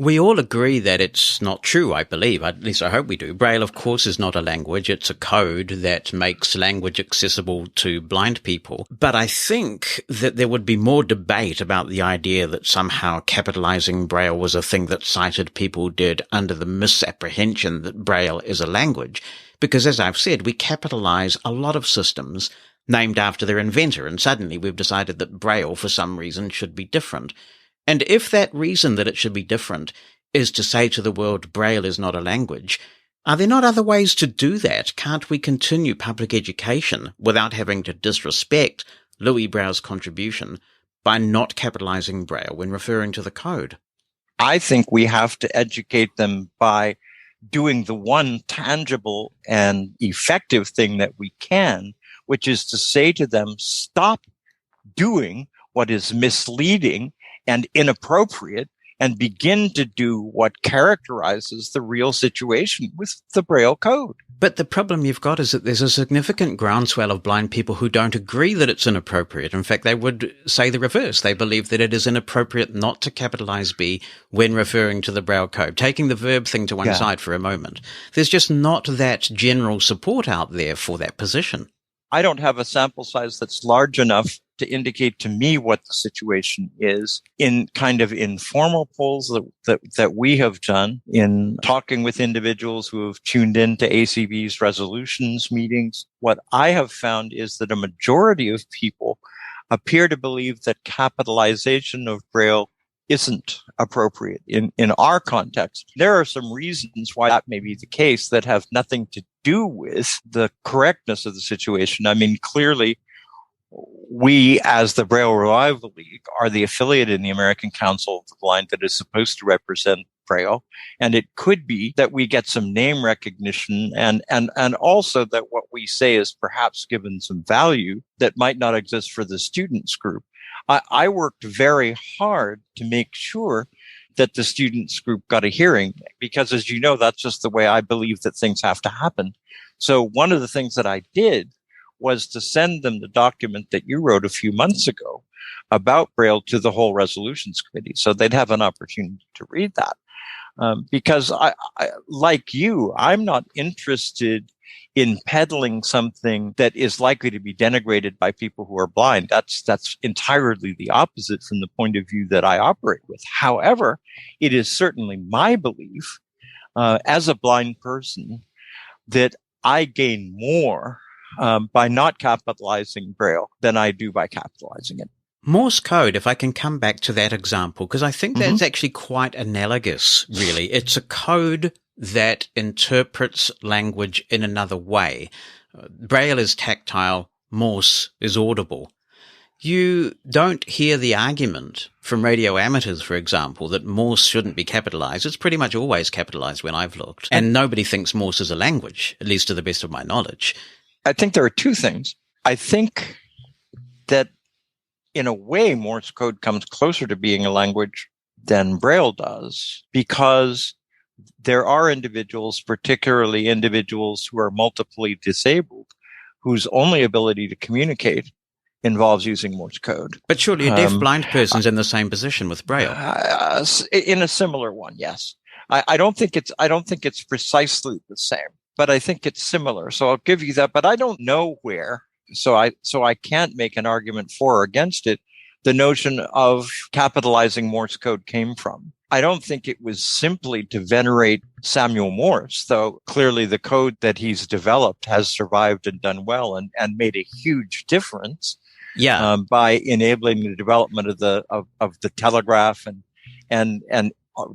We all agree that it's not true, I believe. At least I hope we do. Braille, of course, is not a language. It's a code that makes language accessible to blind people. But I think that there would be more debate about the idea that somehow capitalizing Braille was a thing that sighted people did under the misapprehension that Braille is a language. Because as I've said, we capitalize a lot of systems named after their inventor, and suddenly we've decided that Braille, for some reason, should be different. And if that reason that it should be different is to say to the world Braille is not a language, are there not other ways to do that? Can't we continue public education without having to disrespect Louis Braille's contribution by not capitalizing Braille when referring to the code? I think we have to educate them by doing the one tangible and effective thing that we can, which is to say to them, stop doing what is misleading and inappropriate and begin to do what characterizes the real situation with the Braille code. But the problem you've got is that there's a significant groundswell of blind people who don't agree that it's inappropriate. In fact, they would say the reverse. They believe that it is inappropriate not to capitalize B when referring to the Braille code. Taking the verb thing to one side for a moment, there's just not that general support out there for that position. I don't have a sample size that's large enough to indicate to me what the situation is in kind of informal polls that we have done in talking with individuals who have tuned into ACB's resolutions meetings. What I have found is that a majority of people appear to believe that capitalization of Braille isn't appropriate in our context. There are some reasons why that may be the case that have nothing to do with the correctness of the situation. I mean, clearly, we, as the Braille Revival League, are the affiliate in the American Council of the Blind that is supposed to represent Braille. And it could be that we get some name recognition and also that what we say is perhaps given some value that might not exist for the students group. I worked very hard to make sure that the students group got a hearing because, as you know, that's just the way I believe that things have to happen. So one of the things that I did was to send them the document that you wrote a few months ago about Braille to the whole resolutions committee. So they'd have an opportunity to read that. Because I, like you, I'm not interested in peddling something that is likely to be denigrated by people who are blind. That's entirely the opposite from the point of view that I operate with. However, it is certainly my belief, as a blind person, that I gain more by not capitalizing Braille than I do by capitalizing it. Morse code, if I can come back to that example, because I think that's actually quite analogous, really. It's a code that interprets language in another way. Braille is tactile, Morse is audible. You don't hear the argument from radio amateurs, for example, that Morse shouldn't be capitalized. It's pretty much always capitalized when I've looked. And nobody thinks Morse is a language, at least to the best of my knowledge. I think there are two things. I think that in a way, Morse code comes closer to being a language than Braille does because there are individuals, particularly individuals who are multiply disabled, whose only ability to communicate involves using Morse code. But surely a deaf-blind person's in the same position with Braille. In a similar one, yes. I don't think it's precisely the same, but I think it's similar. So I'll give you that. But I don't know where. So I can't make an argument for or against it. The notion of capitalizing Morse code came from. I don't think it was simply to venerate Samuel Morse, though clearly the code that he's developed has survived and done well and made a huge difference. By enabling the development of the telegraph and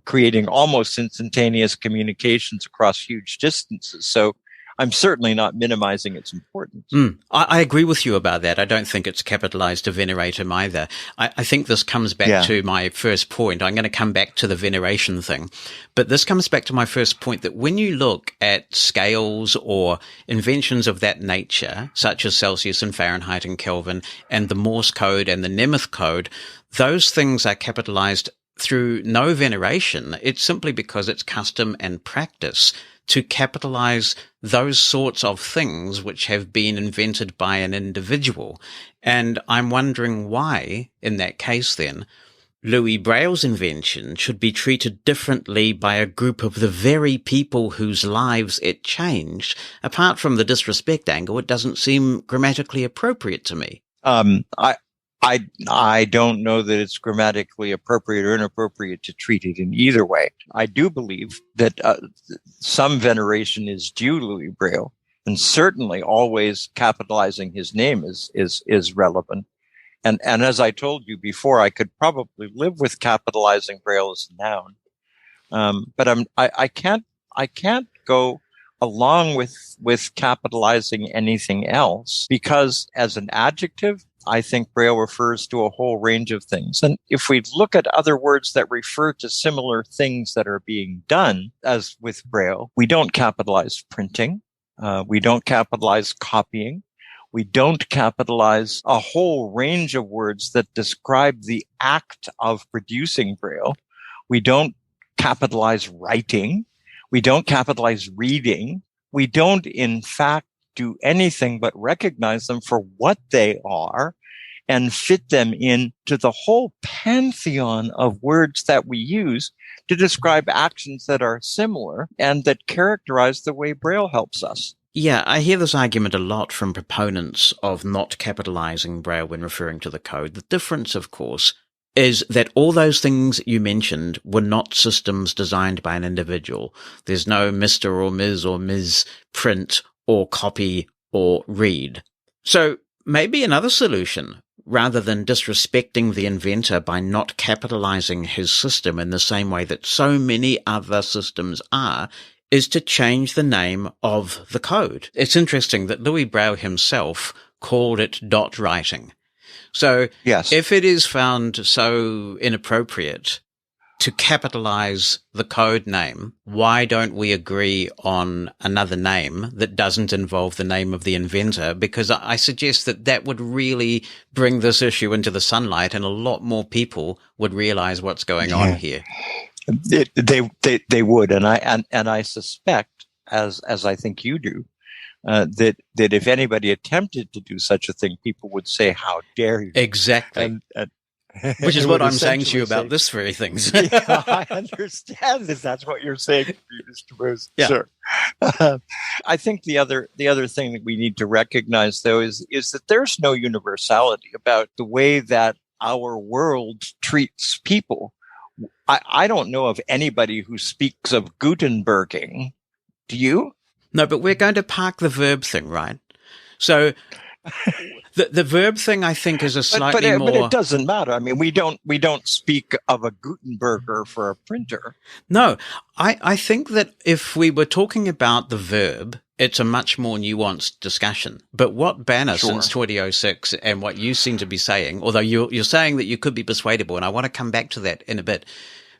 creating almost instantaneous communications across huge distances. So I'm certainly not minimizing its importance. I agree with you about that. I don't think it's capitalized to venerate him either. I think this comes back to my first point. I'm going to come back to the veneration thing. But this comes back to my first point that when you look at scales or inventions of that nature, such as Celsius and Fahrenheit and Kelvin and the Morse code and the Nemeth code, those things are capitalized through no veneration. It's simply because it's custom and practice to capitalize those sorts of things which have been invented by an individual. And I'm wondering why, in that case then, Louis Braille's invention should be treated differently by a group of the very people whose lives it changed. Apart from the disrespect angle, it doesn't seem grammatically appropriate to me. I don't know that it's grammatically appropriate or inappropriate to treat it in either way. I do believe that some veneration is due Louis Braille, and certainly always capitalizing his name is relevant. And as I told you before, I could probably live with capitalizing Braille as a noun, but I can't go along with capitalizing anything else because as an adjective, I think Braille refers to a whole range of things. And if we look at other words that refer to similar things that are being done, as with Braille, we don't capitalize printing. We don't capitalize copying. We don't capitalize a whole range of words that describe the act of producing Braille, We don't capitalize writing. We don't capitalize reading. We don't, in fact, do anything but recognize them for what they are and fit them into the whole pantheon of words that we use to describe actions that are similar and that characterize the way Braille helps us. Yeah, I hear this argument a lot from proponents of not capitalizing Braille when referring to the code. The difference, of course, is that all those things you mentioned were not systems designed by an individual. There's no Mr. or Ms. or Ms. print or copy or read. So maybe another solution, rather than disrespecting the inventor by not capitalizing his system in the same way that so many other systems are, is to change the name of the code. It's interesting that Louis Braille himself called it dot writing. So yes, if it is found so inappropriate to capitalize the code name, why don't we agree on another name that doesn't involve the name of the inventor? Because I suggest that that would really bring this issue into the sunlight, and a lot more people would realize what's going on here. They would, and I suspect, as I think you do, that if anybody attempted to do such a thing, people would say, "How dare you?" Exactly. Which is what I'm saying to you about this very thing. Yeah, I understand if that's what you're saying, Mr. Mosen. Yeah. Sure. I think the other thing that we need to recognize, though, is that there's no universality about the way that our world treats people. I don't know of anybody who speaks of Gutenberging. Do you? No, but we're going to park the verb thing, right? So the verb thing, I think, is a slightly more. But it doesn't matter. I mean, we don't speak of a Gutenberger for a printer. No, I think that if we were talking about the verb, it's a much more nuanced discussion. But what Banner since 2006 and what you seem to be saying, although you're saying that you could be persuadable, and I want to come back to that in a bit.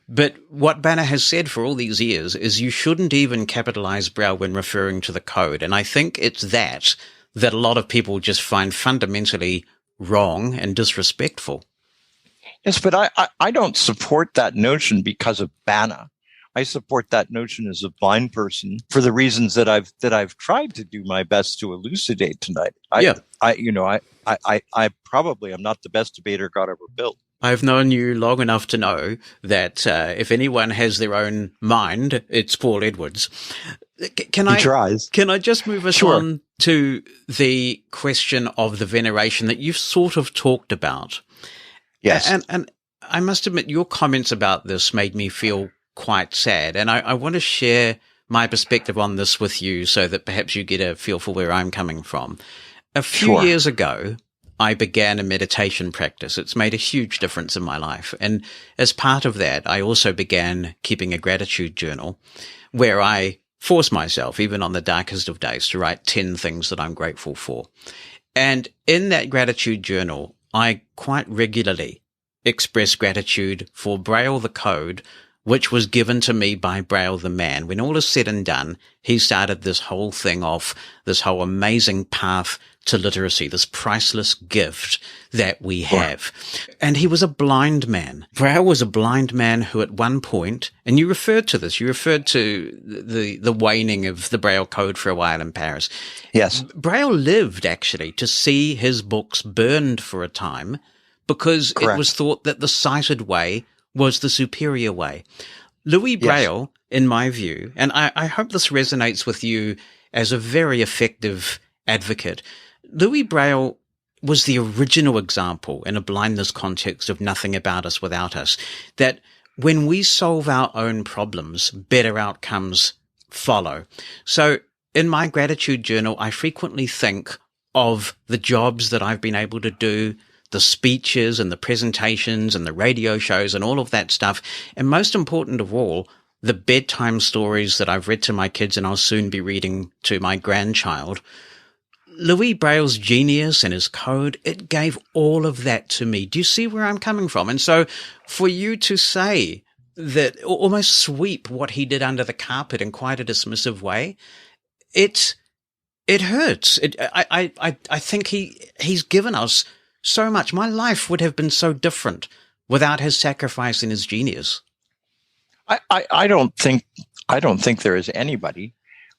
But what Banner has said for all these years is you shouldn't even capitalize Braille when referring to the code. And I think it's that a lot of people just find fundamentally wrong and disrespectful. Yes, but I don't support that notion because of Banner. I support that notion as a blind person for the reasons that I've tried to do my best to elucidate tonight. I probably am not the best debater God ever built. I've known you long enough to know that if anyone has their own mind, it's Paul Edwards. Can I just move us on to the question of the veneration that you've sort of talked about? Yes. And I must admit, your comments about this made me feel quite sad. And I want to share my perspective on this with you so that perhaps you get a feel for where I'm coming from. A few years ago, I began a meditation practice. It's made a huge difference in my life. And as part of that, I also began keeping a gratitude journal where I force myself, even on the darkest of days, to write 10 things that I'm grateful for. And in that gratitude journal, I quite regularly express gratitude for Braille the code, which was given to me by Braille the man. When all is said and done, he started this whole thing off, this whole amazing path to literacy, this priceless gift that we have. And he was a blind man. Braille was a blind man who at one point, and you referred to this, you referred to the waning of the Braille code for a while in Paris. Yes. Braille lived actually to see his books burned for a time because it was thought that the sighted way was the superior way. Louis Braille, in my view, and I hope this resonates with you as a very effective advocate, Louis Braille was the original example in a blindness context of nothing about us without us, that when we solve our own problems, better outcomes follow. So in my gratitude journal, I frequently think of the jobs that I've been able to do, the speeches and the presentations and the radio shows and all of that stuff. And most important of all, the bedtime stories that I've read to my kids and I'll soon be reading to my grandchild. Louis Braille's genius and his code, it gave all of that to me. Do you see where I'm coming from? And so for you to say that, almost sweep what he did under the carpet in quite a dismissive way, it hurts. I think he's given us so much. My life would have been so different without his sacrifice and his genius. I don't think there is anybody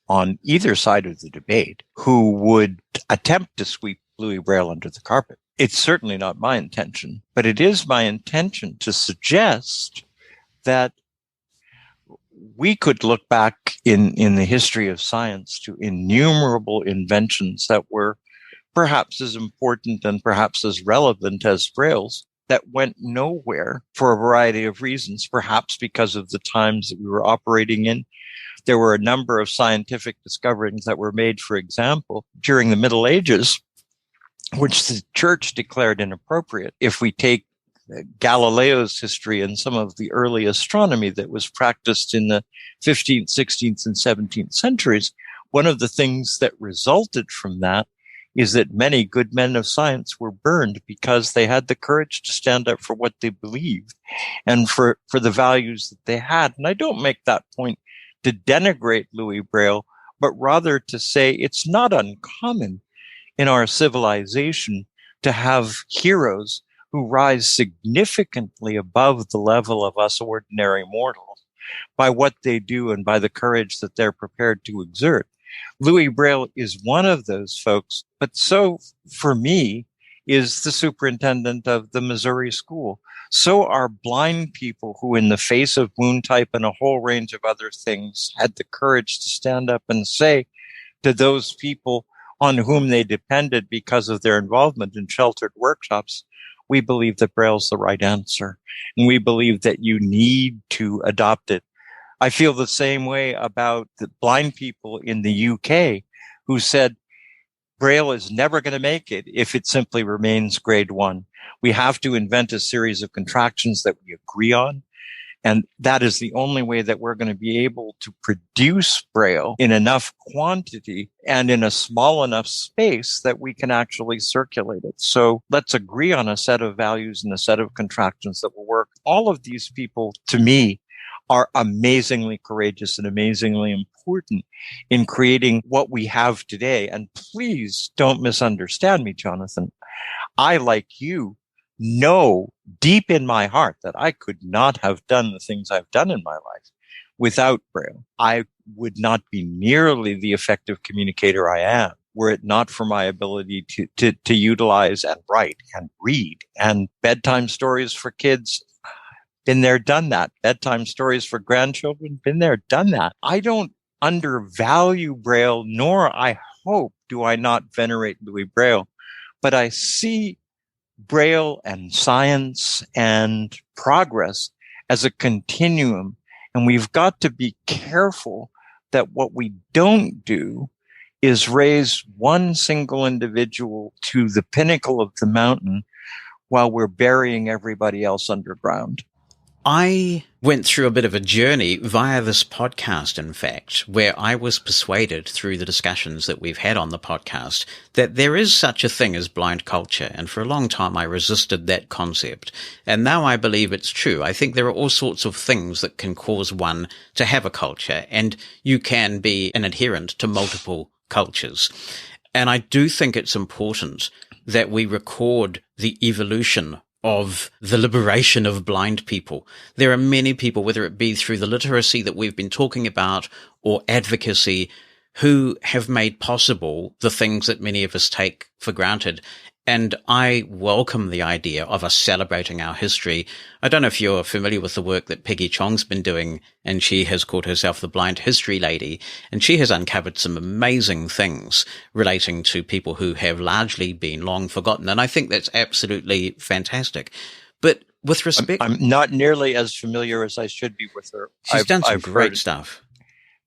on either side of the debate who would attempt to sweep Louis Braille under the carpet. It's certainly not my intention, but it is my intention to suggest that we could look back in the history of science to innumerable inventions that were perhaps as important and perhaps as relevant as Braille's that went nowhere for a variety of reasons, perhaps because of the times that we were operating in. There were a number of scientific discoveries that were made, for example, during the Middle Ages, which the church declared inappropriate. If we take Galileo's history and some of the early astronomy that was practiced in the 15th, 16th, and 17th centuries, one of the things that resulted from that is that many good men of science were burned because they had the courage to stand up for what they believed and for the values that they had. And I don't make that point to denigrate Louis Braille, but rather to say it's not uncommon in our civilization to have heroes who rise significantly above the level of us ordinary mortals by what they do and by the courage that they're prepared to exert. Louis Braille is one of those folks, but so for me is the superintendent of the Missouri school. So are blind people who, in the face of wound type and a whole range of other things, had the courage to stand up and say to those people on whom they depended because of their involvement in sheltered workshops, we believe that Braille's the right answer, and we believe that you need to adopt it. I feel the same way about the blind people in the UK who said Braille is never going to make it if it simply remains grade 1. We have to invent a series of contractions that we agree on. And that is the only way that we're going to be able to produce Braille in enough quantity and in a small enough space that we can actually circulate it. So let's agree on a set of values and a set of contractions that will work. All of these people, to me, are amazingly courageous and amazingly important in creating what we have today. And please don't misunderstand me, Jonathan. I, like you, know deep in my heart that I could not have done the things I've done in my life without Braille. I would not be nearly the effective communicator I am were it not for my ability to utilize and write and read and bedtime stories for kids. Been there, done that. Bedtime stories for grandchildren. Been there, done that. I don't undervalue Braille, nor I hope do I not venerate Louis Braille, but I see Braille and science and progress as a continuum. And we've got to be careful that what we don't do is raise one single individual to the pinnacle of the mountain while we're burying everybody else underground. I went through a bit of a journey via this podcast, in fact, where I was persuaded through the discussions that we've had on the podcast that there is such a thing as blind culture. And for a long time, I resisted that concept. And now I believe it's true. I think there are all sorts of things that can cause one to have a culture, and you can be an adherent to multiple cultures. And I do think it's important that we record the evolution of the liberation of blind people. There are many people, whether it be through the literacy that we've been talking about or advocacy, who have made possible the things that many of us take for granted. And I welcome the idea of us celebrating our history. I don't know if you're familiar with the work that Peggy Chong's been doing, and she has called herself the Blind History Lady, and she has uncovered some amazing things relating to people who have largely been long forgotten. And I think that's absolutely fantastic. But with respect, I'm not nearly as familiar as I should be with her. She's done some great stuff.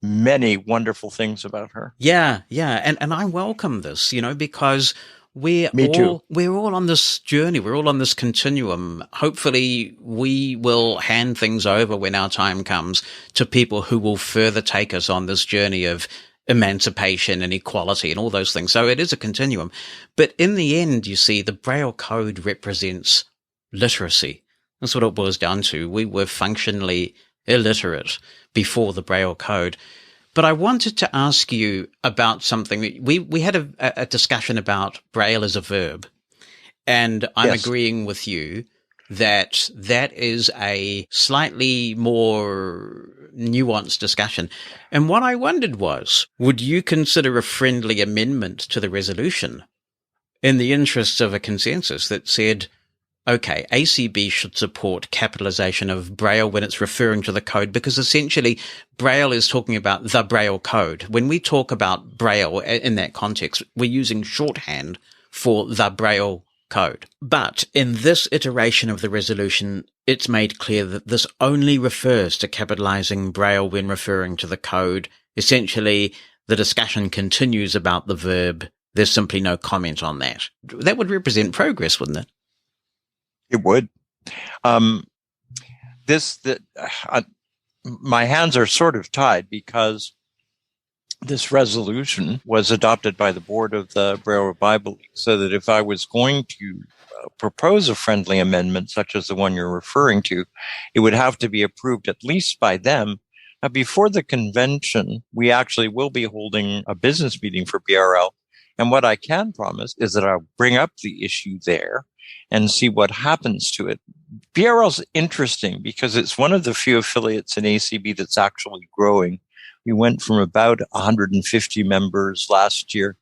Many wonderful things about her. Yeah. And I welcome this, because we're all on this journey. We're all on this continuum. Hopefully we will hand things over when our time comes to people who will further take us on this journey of emancipation and equality and all those things. So it is a continuum. But in the end, you see, the Braille code represents literacy. That's what it boils down to. We were functionally illiterate before the Braille code. But I wanted to ask you about something. We had a discussion about Braille as a verb, and I'm agreeing with you that is a slightly more nuanced discussion. And what I wondered was, would you consider a friendly amendment to the resolution in the interests of a consensus that said, okay, ACB should support capitalization of Braille when it's referring to the code, because essentially Braille is talking about the Braille code. When we talk about Braille in that context, we're using shorthand for the Braille code. But in this iteration of the resolution, it's made clear that this only refers to capitalizing Braille when referring to the code. Essentially, the discussion continues about the verb. There's simply no comment on that. That would represent progress, wouldn't it? It would. My hands are sort of tied because this resolution was adopted by the board of the Braille Bible League, so that if I was going to propose a friendly amendment such as the one you're referring to, it would have to be approved at least by them. Now, before the convention, we actually will be holding a business meeting for BRL. And what I can promise is that I'll bring up the issue there and see what happens to it. BRL's interesting because it's one of the few affiliates in ACB that's actually growing. We went from about 150 members last year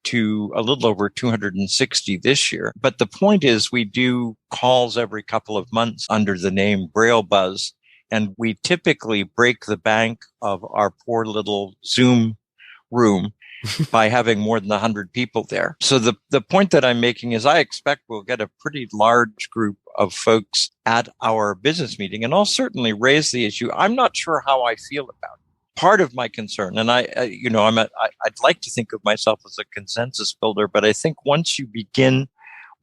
to a little over 260 this year. But the point is we do calls every couple of months under the name Braille Buzz, and we typically break the bank of our poor little Zoom room by having more than 100 people there. So the point that I'm making is I expect we'll get a pretty large group of folks at our business meeting, and I'll certainly raise the issue. I'm not sure how I feel about it. Part of my concern, and I'd like to think of myself as a consensus builder, but I think once you begin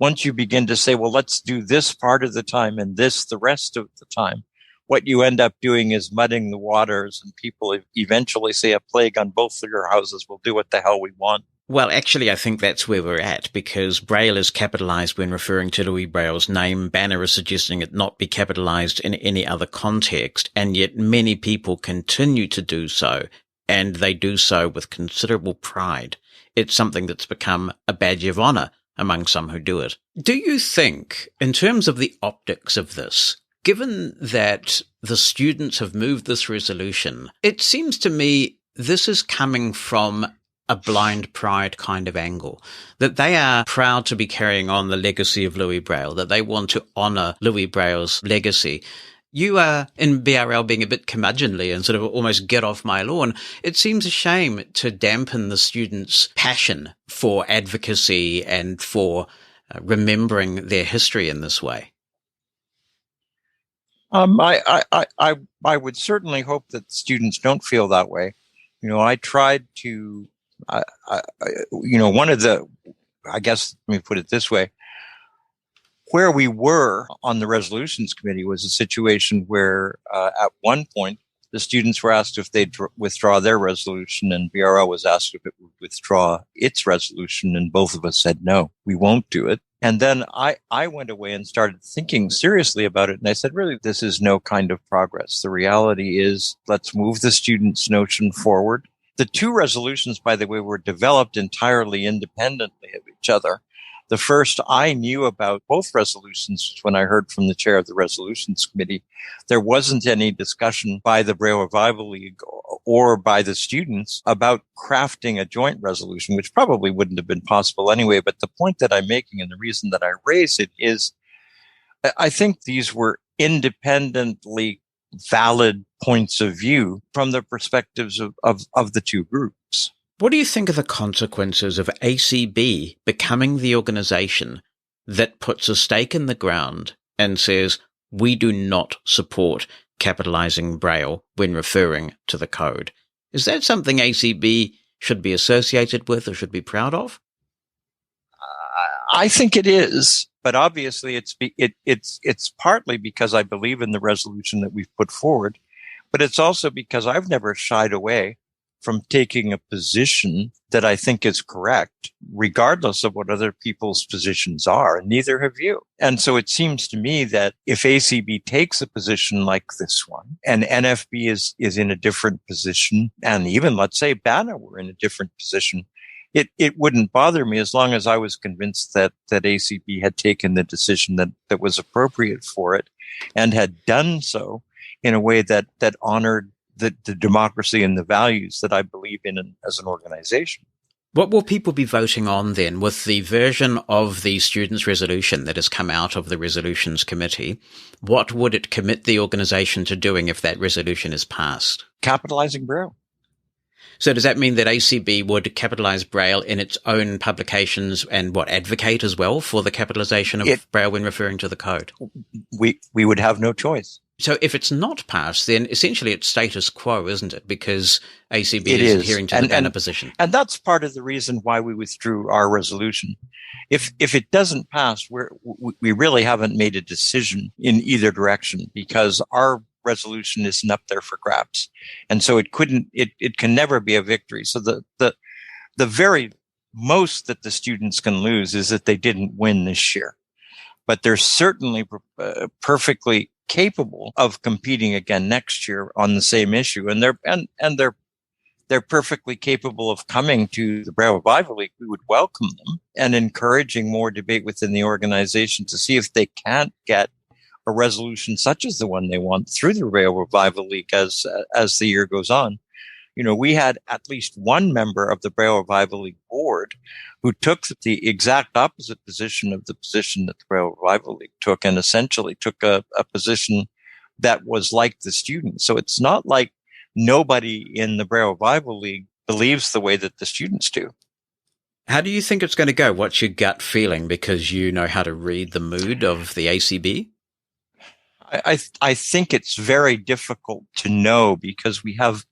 to say, well, let's do this part of the time and this the rest of the time, what you end up doing is mudding the waters, and people eventually say a plague on both of your houses. We'll do what the hell we want. Well, actually, I think that's where we're at, because Braille is capitalized when referring to Louis Braille's name. Banner is suggesting it not be capitalized in any other context, and yet many people continue to do so, and they do so with considerable pride. It's something that's become a badge of honor among some who do it. Do you think, in terms of the optics of this, given that the students have moved this resolution, it seems to me this is coming from a blind pride kind of angle, that they are proud to be carrying on the legacy of Louis Braille, that they want to honor Louis Braille's legacy. You are in BRL being a bit curmudgeonly and sort of almost get off my lawn. It seems a shame to dampen the students' passion for advocacy and for remembering their history in this way. I would certainly hope that students don't feel that way. I tried to, one of the, I guess, let me put it this way. Where we were on the resolutions committee was a situation where at one point the students were asked if they'd withdraw their resolution, and BRL was asked if it would withdraw its resolution, and both of us said, no, we won't do it. And then I went away and started thinking seriously about it. And I said, really, this is no kind of progress. The reality is, let's move the students' notion forward. The two resolutions, by the way, were developed entirely independently of each other. The first I knew about both resolutions when I heard from the chair of the resolutions committee. There wasn't any discussion by the Braille Revival League or by the students about crafting a joint resolution, which probably wouldn't have been possible anyway. But the point that I'm making, and the reason that I raise it, is I think these were independently valid points of view from the perspectives of the two groups. What do you think of the consequences of ACB becoming the organization that puts a stake in the ground and says, we do not support capitalizing Braille when referring to the code? Is that something ACB should be associated with or should be proud of? I think it is, but obviously it's partly because I believe in the resolution that we've put forward, but it's also because I've never shied away from taking a position that I think is correct, regardless of what other people's positions are, and neither have you. And so it seems to me that if ACB takes a position like this one, and NFB is in a different position, and even let's say BANA were in a different position, it wouldn't bother me as long as I was convinced that ACB had taken the decision that was appropriate for it and had done so in a way that honored the democracy and the values that I believe in as an organization. What will people be voting on then with the version of the students' resolution that has come out of the resolutions committee? What would it commit the organization to doing if that resolution is passed? Capitalizing Braille. So does that mean that ACB would capitalize Braille in its own publications and advocate as well for the capitalization of Braille when referring to the code? We would have no choice. So if it's not passed, then essentially it's status quo, isn't it? Because ACB is adhering to the banner position. And that's part of the reason why we withdrew our resolution. If it doesn't pass, we really haven't made a decision in either direction because our resolution isn't up there for grabs. And so it can never be a victory. So the very most that the students can lose is that they didn't win this year. But they're certainly perfectly capable of competing again next year on the same issue. And they're perfectly capable of coming to the Braille Revival League. We would welcome them and encouraging more debate within the organization to see if they can't get a resolution such as the one they want through the Braille Revival League as the year goes on. You know, we had at least one member of the Braille Revival League board who took the exact opposite position of the position that the Braille Revival League took, and essentially took a position that was like the students. So it's not like nobody in the Braille Revival League believes the way that the students do. How do you think it's going to go? What's your gut feeling? Because you know how to read the mood of the ACB? I think it's very difficult to know because we have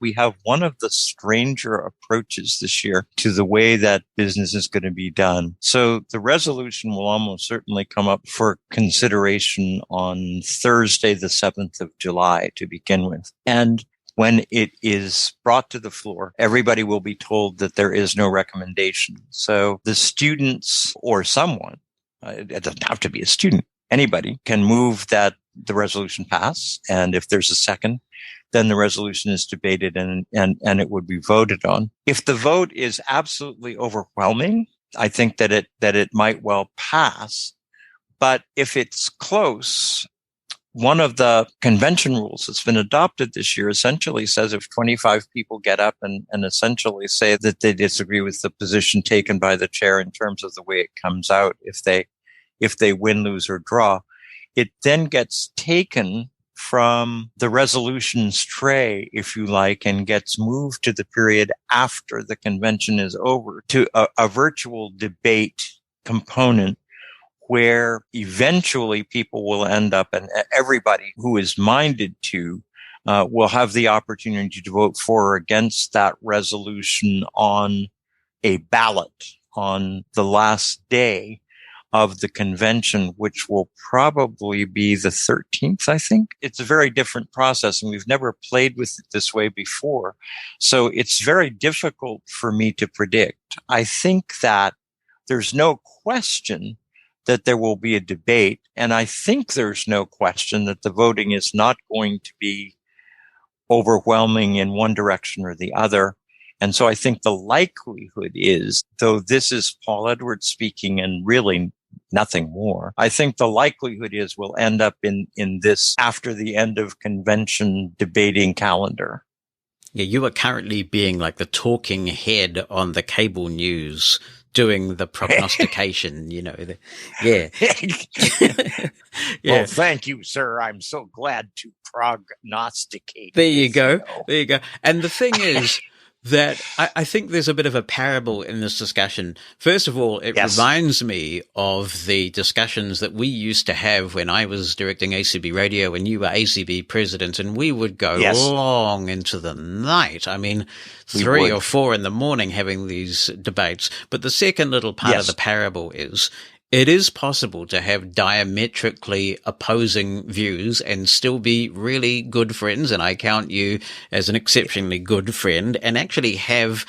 one of the stranger approaches this year to the way that business is going to be done. So the resolution will almost certainly come up for consideration on Thursday, the 7th of July to begin with. And when it is brought to the floor, everybody will be told that there is no recommendation. So the students or someone, it doesn't have to be a student, anybody can move that the resolution pass. And if there's a second, then the resolution is debated and it would be voted on. If the vote is absolutely overwhelming, I think that it might well pass. But if it's close, one of the convention rules that's been adopted this year essentially says if 25 people get up and essentially say that they disagree with the position taken by the chair in terms of the way it comes out, if they win, lose, or draw, it then gets taken from the resolutions tray, if you like, and gets moved to the period after the convention is over to a virtual debate component where eventually people will end up, and everybody who is minded to will have the opportunity to vote for or against that resolution on a ballot on the last day of the convention, which will probably be the 13th, I think. It's a very different process, and we've never played with it this way before. So it's very difficult for me to predict. I think that there's no question that there will be a debate, and I think there's no question that the voting is not going to be overwhelming in one direction or the other. And so I think the likelihood is, though this is Paul Edwards speaking and really nothing more, I think the likelihood is we'll end up in this after the end of convention debating calendar. Yeah, you are currently being like the talking head on the cable news, doing the prognostication, you know. Yeah. Well, thank you, sir. I'm so glad to prognosticate. There you go. There you go. And the thing is that I think there's a bit of a parable in this discussion. First of all, it reminds me of the discussions that we used to have when I was directing ACB Radio and you were ACB president, and we would go long into the night. I mean, 3 or 4 in the morning having these debates. But the second little part of the parable is it is possible to have diametrically opposing views and still be really good friends, and I count you as an exceptionally good friend, and actually have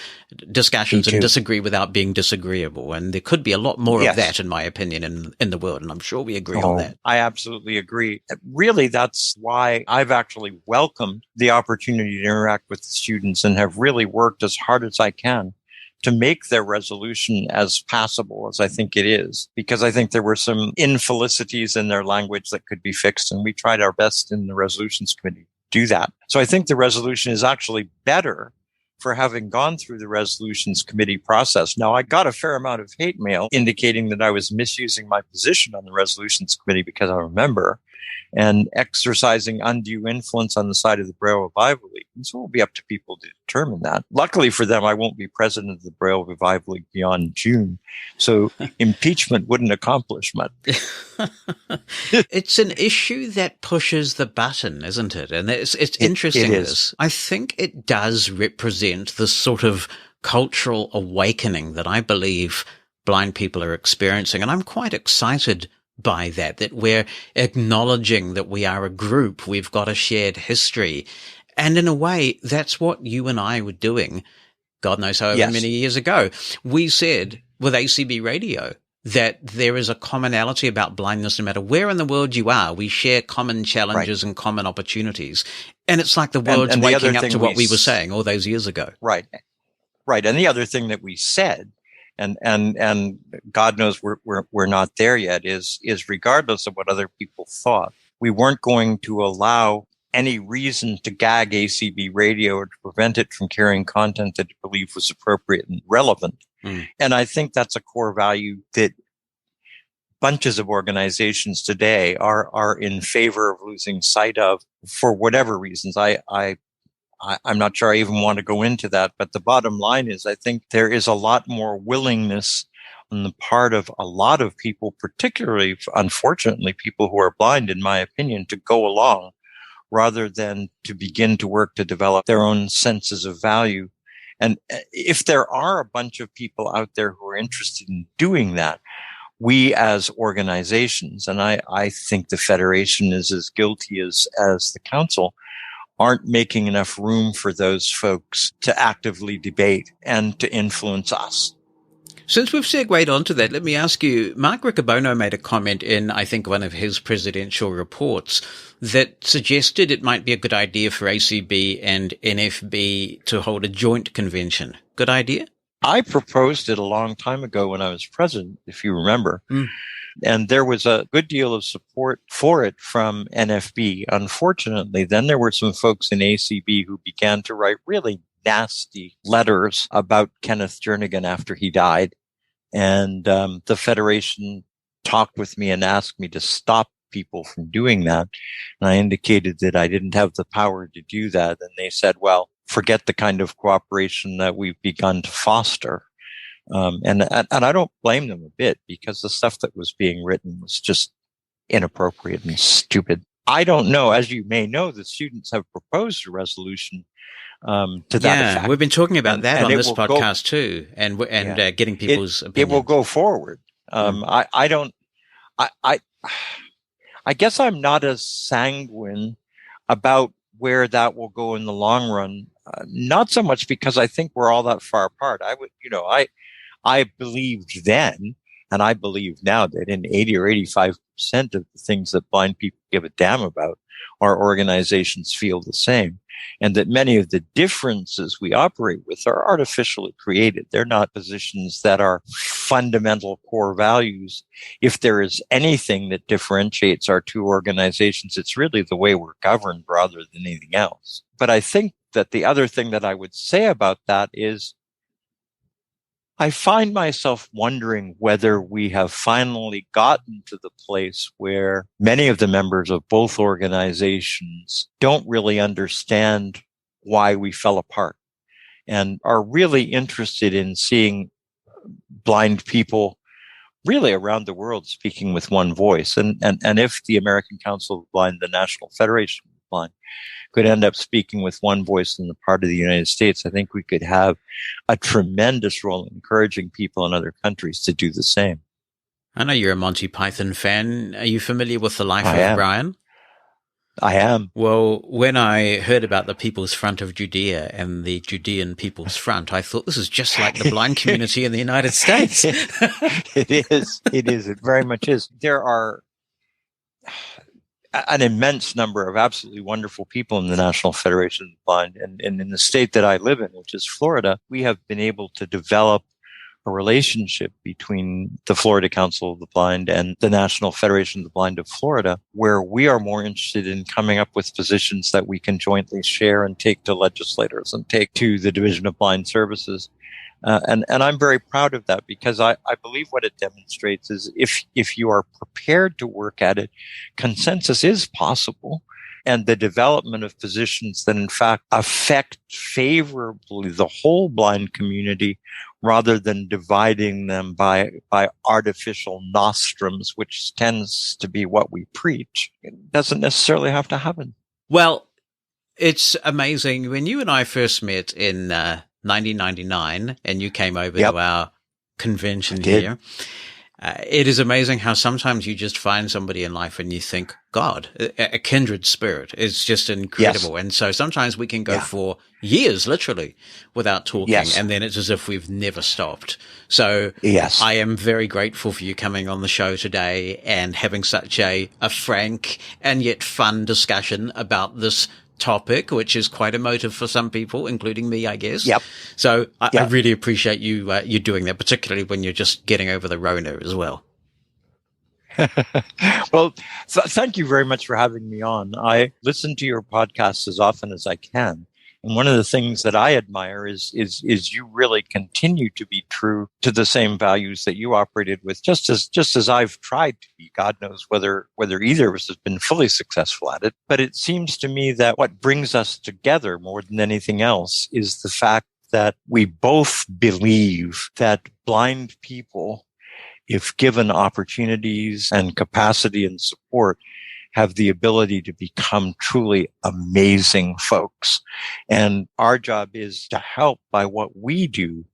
discussions and disagree without being disagreeable. And there could be a lot more of that, in my opinion, in the world, and I'm sure we agree on that. I absolutely agree. Really, that's why I've actually welcomed the opportunity to interact with the students and have really worked as hard as I can to make their resolution as passable as I think it is, because I think there were some infelicities in their language that could be fixed, and we tried our best in the resolutions committee to do that. So I think the resolution is actually better for having gone through the resolutions committee process. Now, I got a fair amount of hate mail indicating that I was misusing my position on the resolutions committee because I'm a member and exercising undue influence on the side of the Braille Revival League. And so it'll be up to people to determine that. Luckily for them, I won't be president of the Braille Revival League beyond June. So impeachment wouldn't accomplish much. It's an issue that pushes the button, isn't it? And it's interesting. It is. I think it does represent the sort of cultural awakening that I believe blind people are experiencing. And I'm quite excited by that we're acknowledging that we are a group, we've got a shared history. And in a way, that's what you and I were doing, God knows however many years ago. We said with ACB Radio that there is a commonality about blindness no matter where in the world you are. We share common challenges and common opportunities. And it's like the world's waking up to what we were saying all those years ago. Right. And the other thing that we said, and God knows we're not there yet, is regardless of what other people thought, we weren't going to allow any reason to gag ACB Radio or to prevent it from carrying content that it believed was appropriate and relevant. And I think that's a core value that bunches of organizations today are in favor of losing sight of for whatever reasons. I'm not sure I even want to go into that, but the bottom line is I think there is a lot more willingness on the part of a lot of people, particularly, unfortunately, people who are blind, in my opinion, to go along rather than to begin to work to develop their own senses of value. And if there are a bunch of people out there who are interested in doing that, we as organizations, and I think the Federation is as guilty as the Council, aren't making enough room for those folks to actively debate and to influence us. Since we've segued onto that, let me ask you, Mark Riccobono made a comment in, I think, one of his presidential reports that suggested it might be a good idea for ACB and NFB to hold a joint convention. Good idea? I proposed it a long time ago when I was president, if you remember. And there was a good deal of support for it from NFB. Unfortunately, then there were some folks in ACB who began to write really nasty letters about Kenneth Jernigan after he died. And the Federation talked with me and asked me to stop people from doing that. And I indicated that I didn't have the power to do that. And they said, well, forget the kind of cooperation that we've begun to foster. And I don't blame them a bit, because the stuff that was being written was just inappropriate and stupid. I don't know. As you may know, the students have proposed a resolution to that effect. We've been talking about that on this podcast too, and getting people's opinions. It will go forward. I guess I'm not as sanguine about where that will go in the long run. Not so much because I think we're all that far apart. I believed then, and I believe now, that in 80 or 85% of the things that blind people give a damn about, our organizations feel the same. And that many of the differences we operate with are artificially created. They're not positions that are fundamental core values. If there is anything that differentiates our two organizations, it's really the way we're governed rather than anything else. But I think that the other thing that I would say about that is I find myself wondering whether we have finally gotten to the place where many of the members of both organizations don't really understand why we fell apart and are really interested in seeing blind people really around the world speaking with one voice. And if the American Council of the Blind, the National Federation of the Blind, could end up speaking with one voice in the part of the United States, I think we could have a tremendous role in encouraging people in other countries to do the same. I know you're a Monty Python fan. Are you familiar with The Life of Brian? I am. Well, when I heard about the People's Front of Judea and the Judean People's Front, I thought this is just like the blind community in the United States. It is. It is. It very much is. There are an immense number of absolutely wonderful people in the National Federation of the Blind. And in the state that I live in, which is Florida, we have been able to develop a relationship between the Florida Council of the Blind and the National Federation of the Blind of Florida, where we are more interested in coming up with positions that we can jointly share and take to legislators and take to the Division of Blind Services. And I'm very proud of that, because I believe what it demonstrates is if you are prepared to work at it, consensus is possible. And the development of positions that in fact affect favorably the whole blind community rather than dividing them by artificial nostrums, which tends to be what we preach. It doesn't necessarily have to happen. Well, it's amazing. When you and I first met in 1999 and you came over to our convention here, it is amazing how sometimes you just find somebody in life and you think, God, a kindred spirit is just incredible. Yes. And so sometimes we can go for years, literally, without talking. Yes. And then it's as if we've never stopped. So I am very grateful for you coming on the show today and having such a frank and yet fun discussion about this topic, which is quite emotive for some people, including me, I guess. Yep. So I really appreciate you doing that, particularly when you're just getting over the Rona as well. Well, thank you very much for having me on. I listen to your podcasts as often as I can. And one of the things that I admire is you really continue to be true to the same values that you operated with, just as I've tried to be. God knows whether either of us has been fully successful at it. But it seems to me that what brings us together more than anything else is the fact that we both believe that blind people, if given opportunities and capacity and support, have the ability to become truly amazing folks. And our job is to help by what we do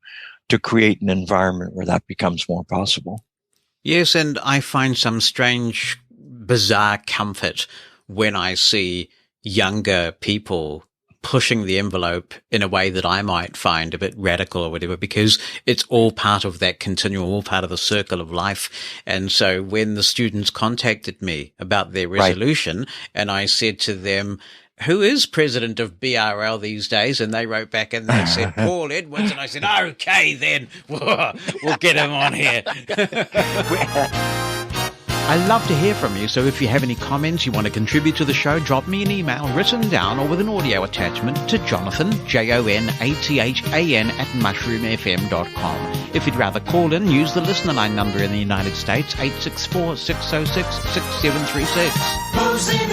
to create an environment where that becomes more possible. Yes, and I find some strange, bizarre comfort when I see younger people pushing the envelope in a way that I might find a bit radical or whatever, because it's all part of that continuum, all part of the circle of life. And so when the students contacted me about their resolution and I said to them, who is president of BRL these days? And they wrote back and they said, Paul Edwards. And I said, okay, then we'll get him on here. I love to hear from you, so if you have any comments you want to contribute to the show, drop me an email written down or with an audio attachment to Jonathan, JONATHAN, @mushroomfm.com. If you'd rather call in, use the listener line number in the United States, 864-606-6736.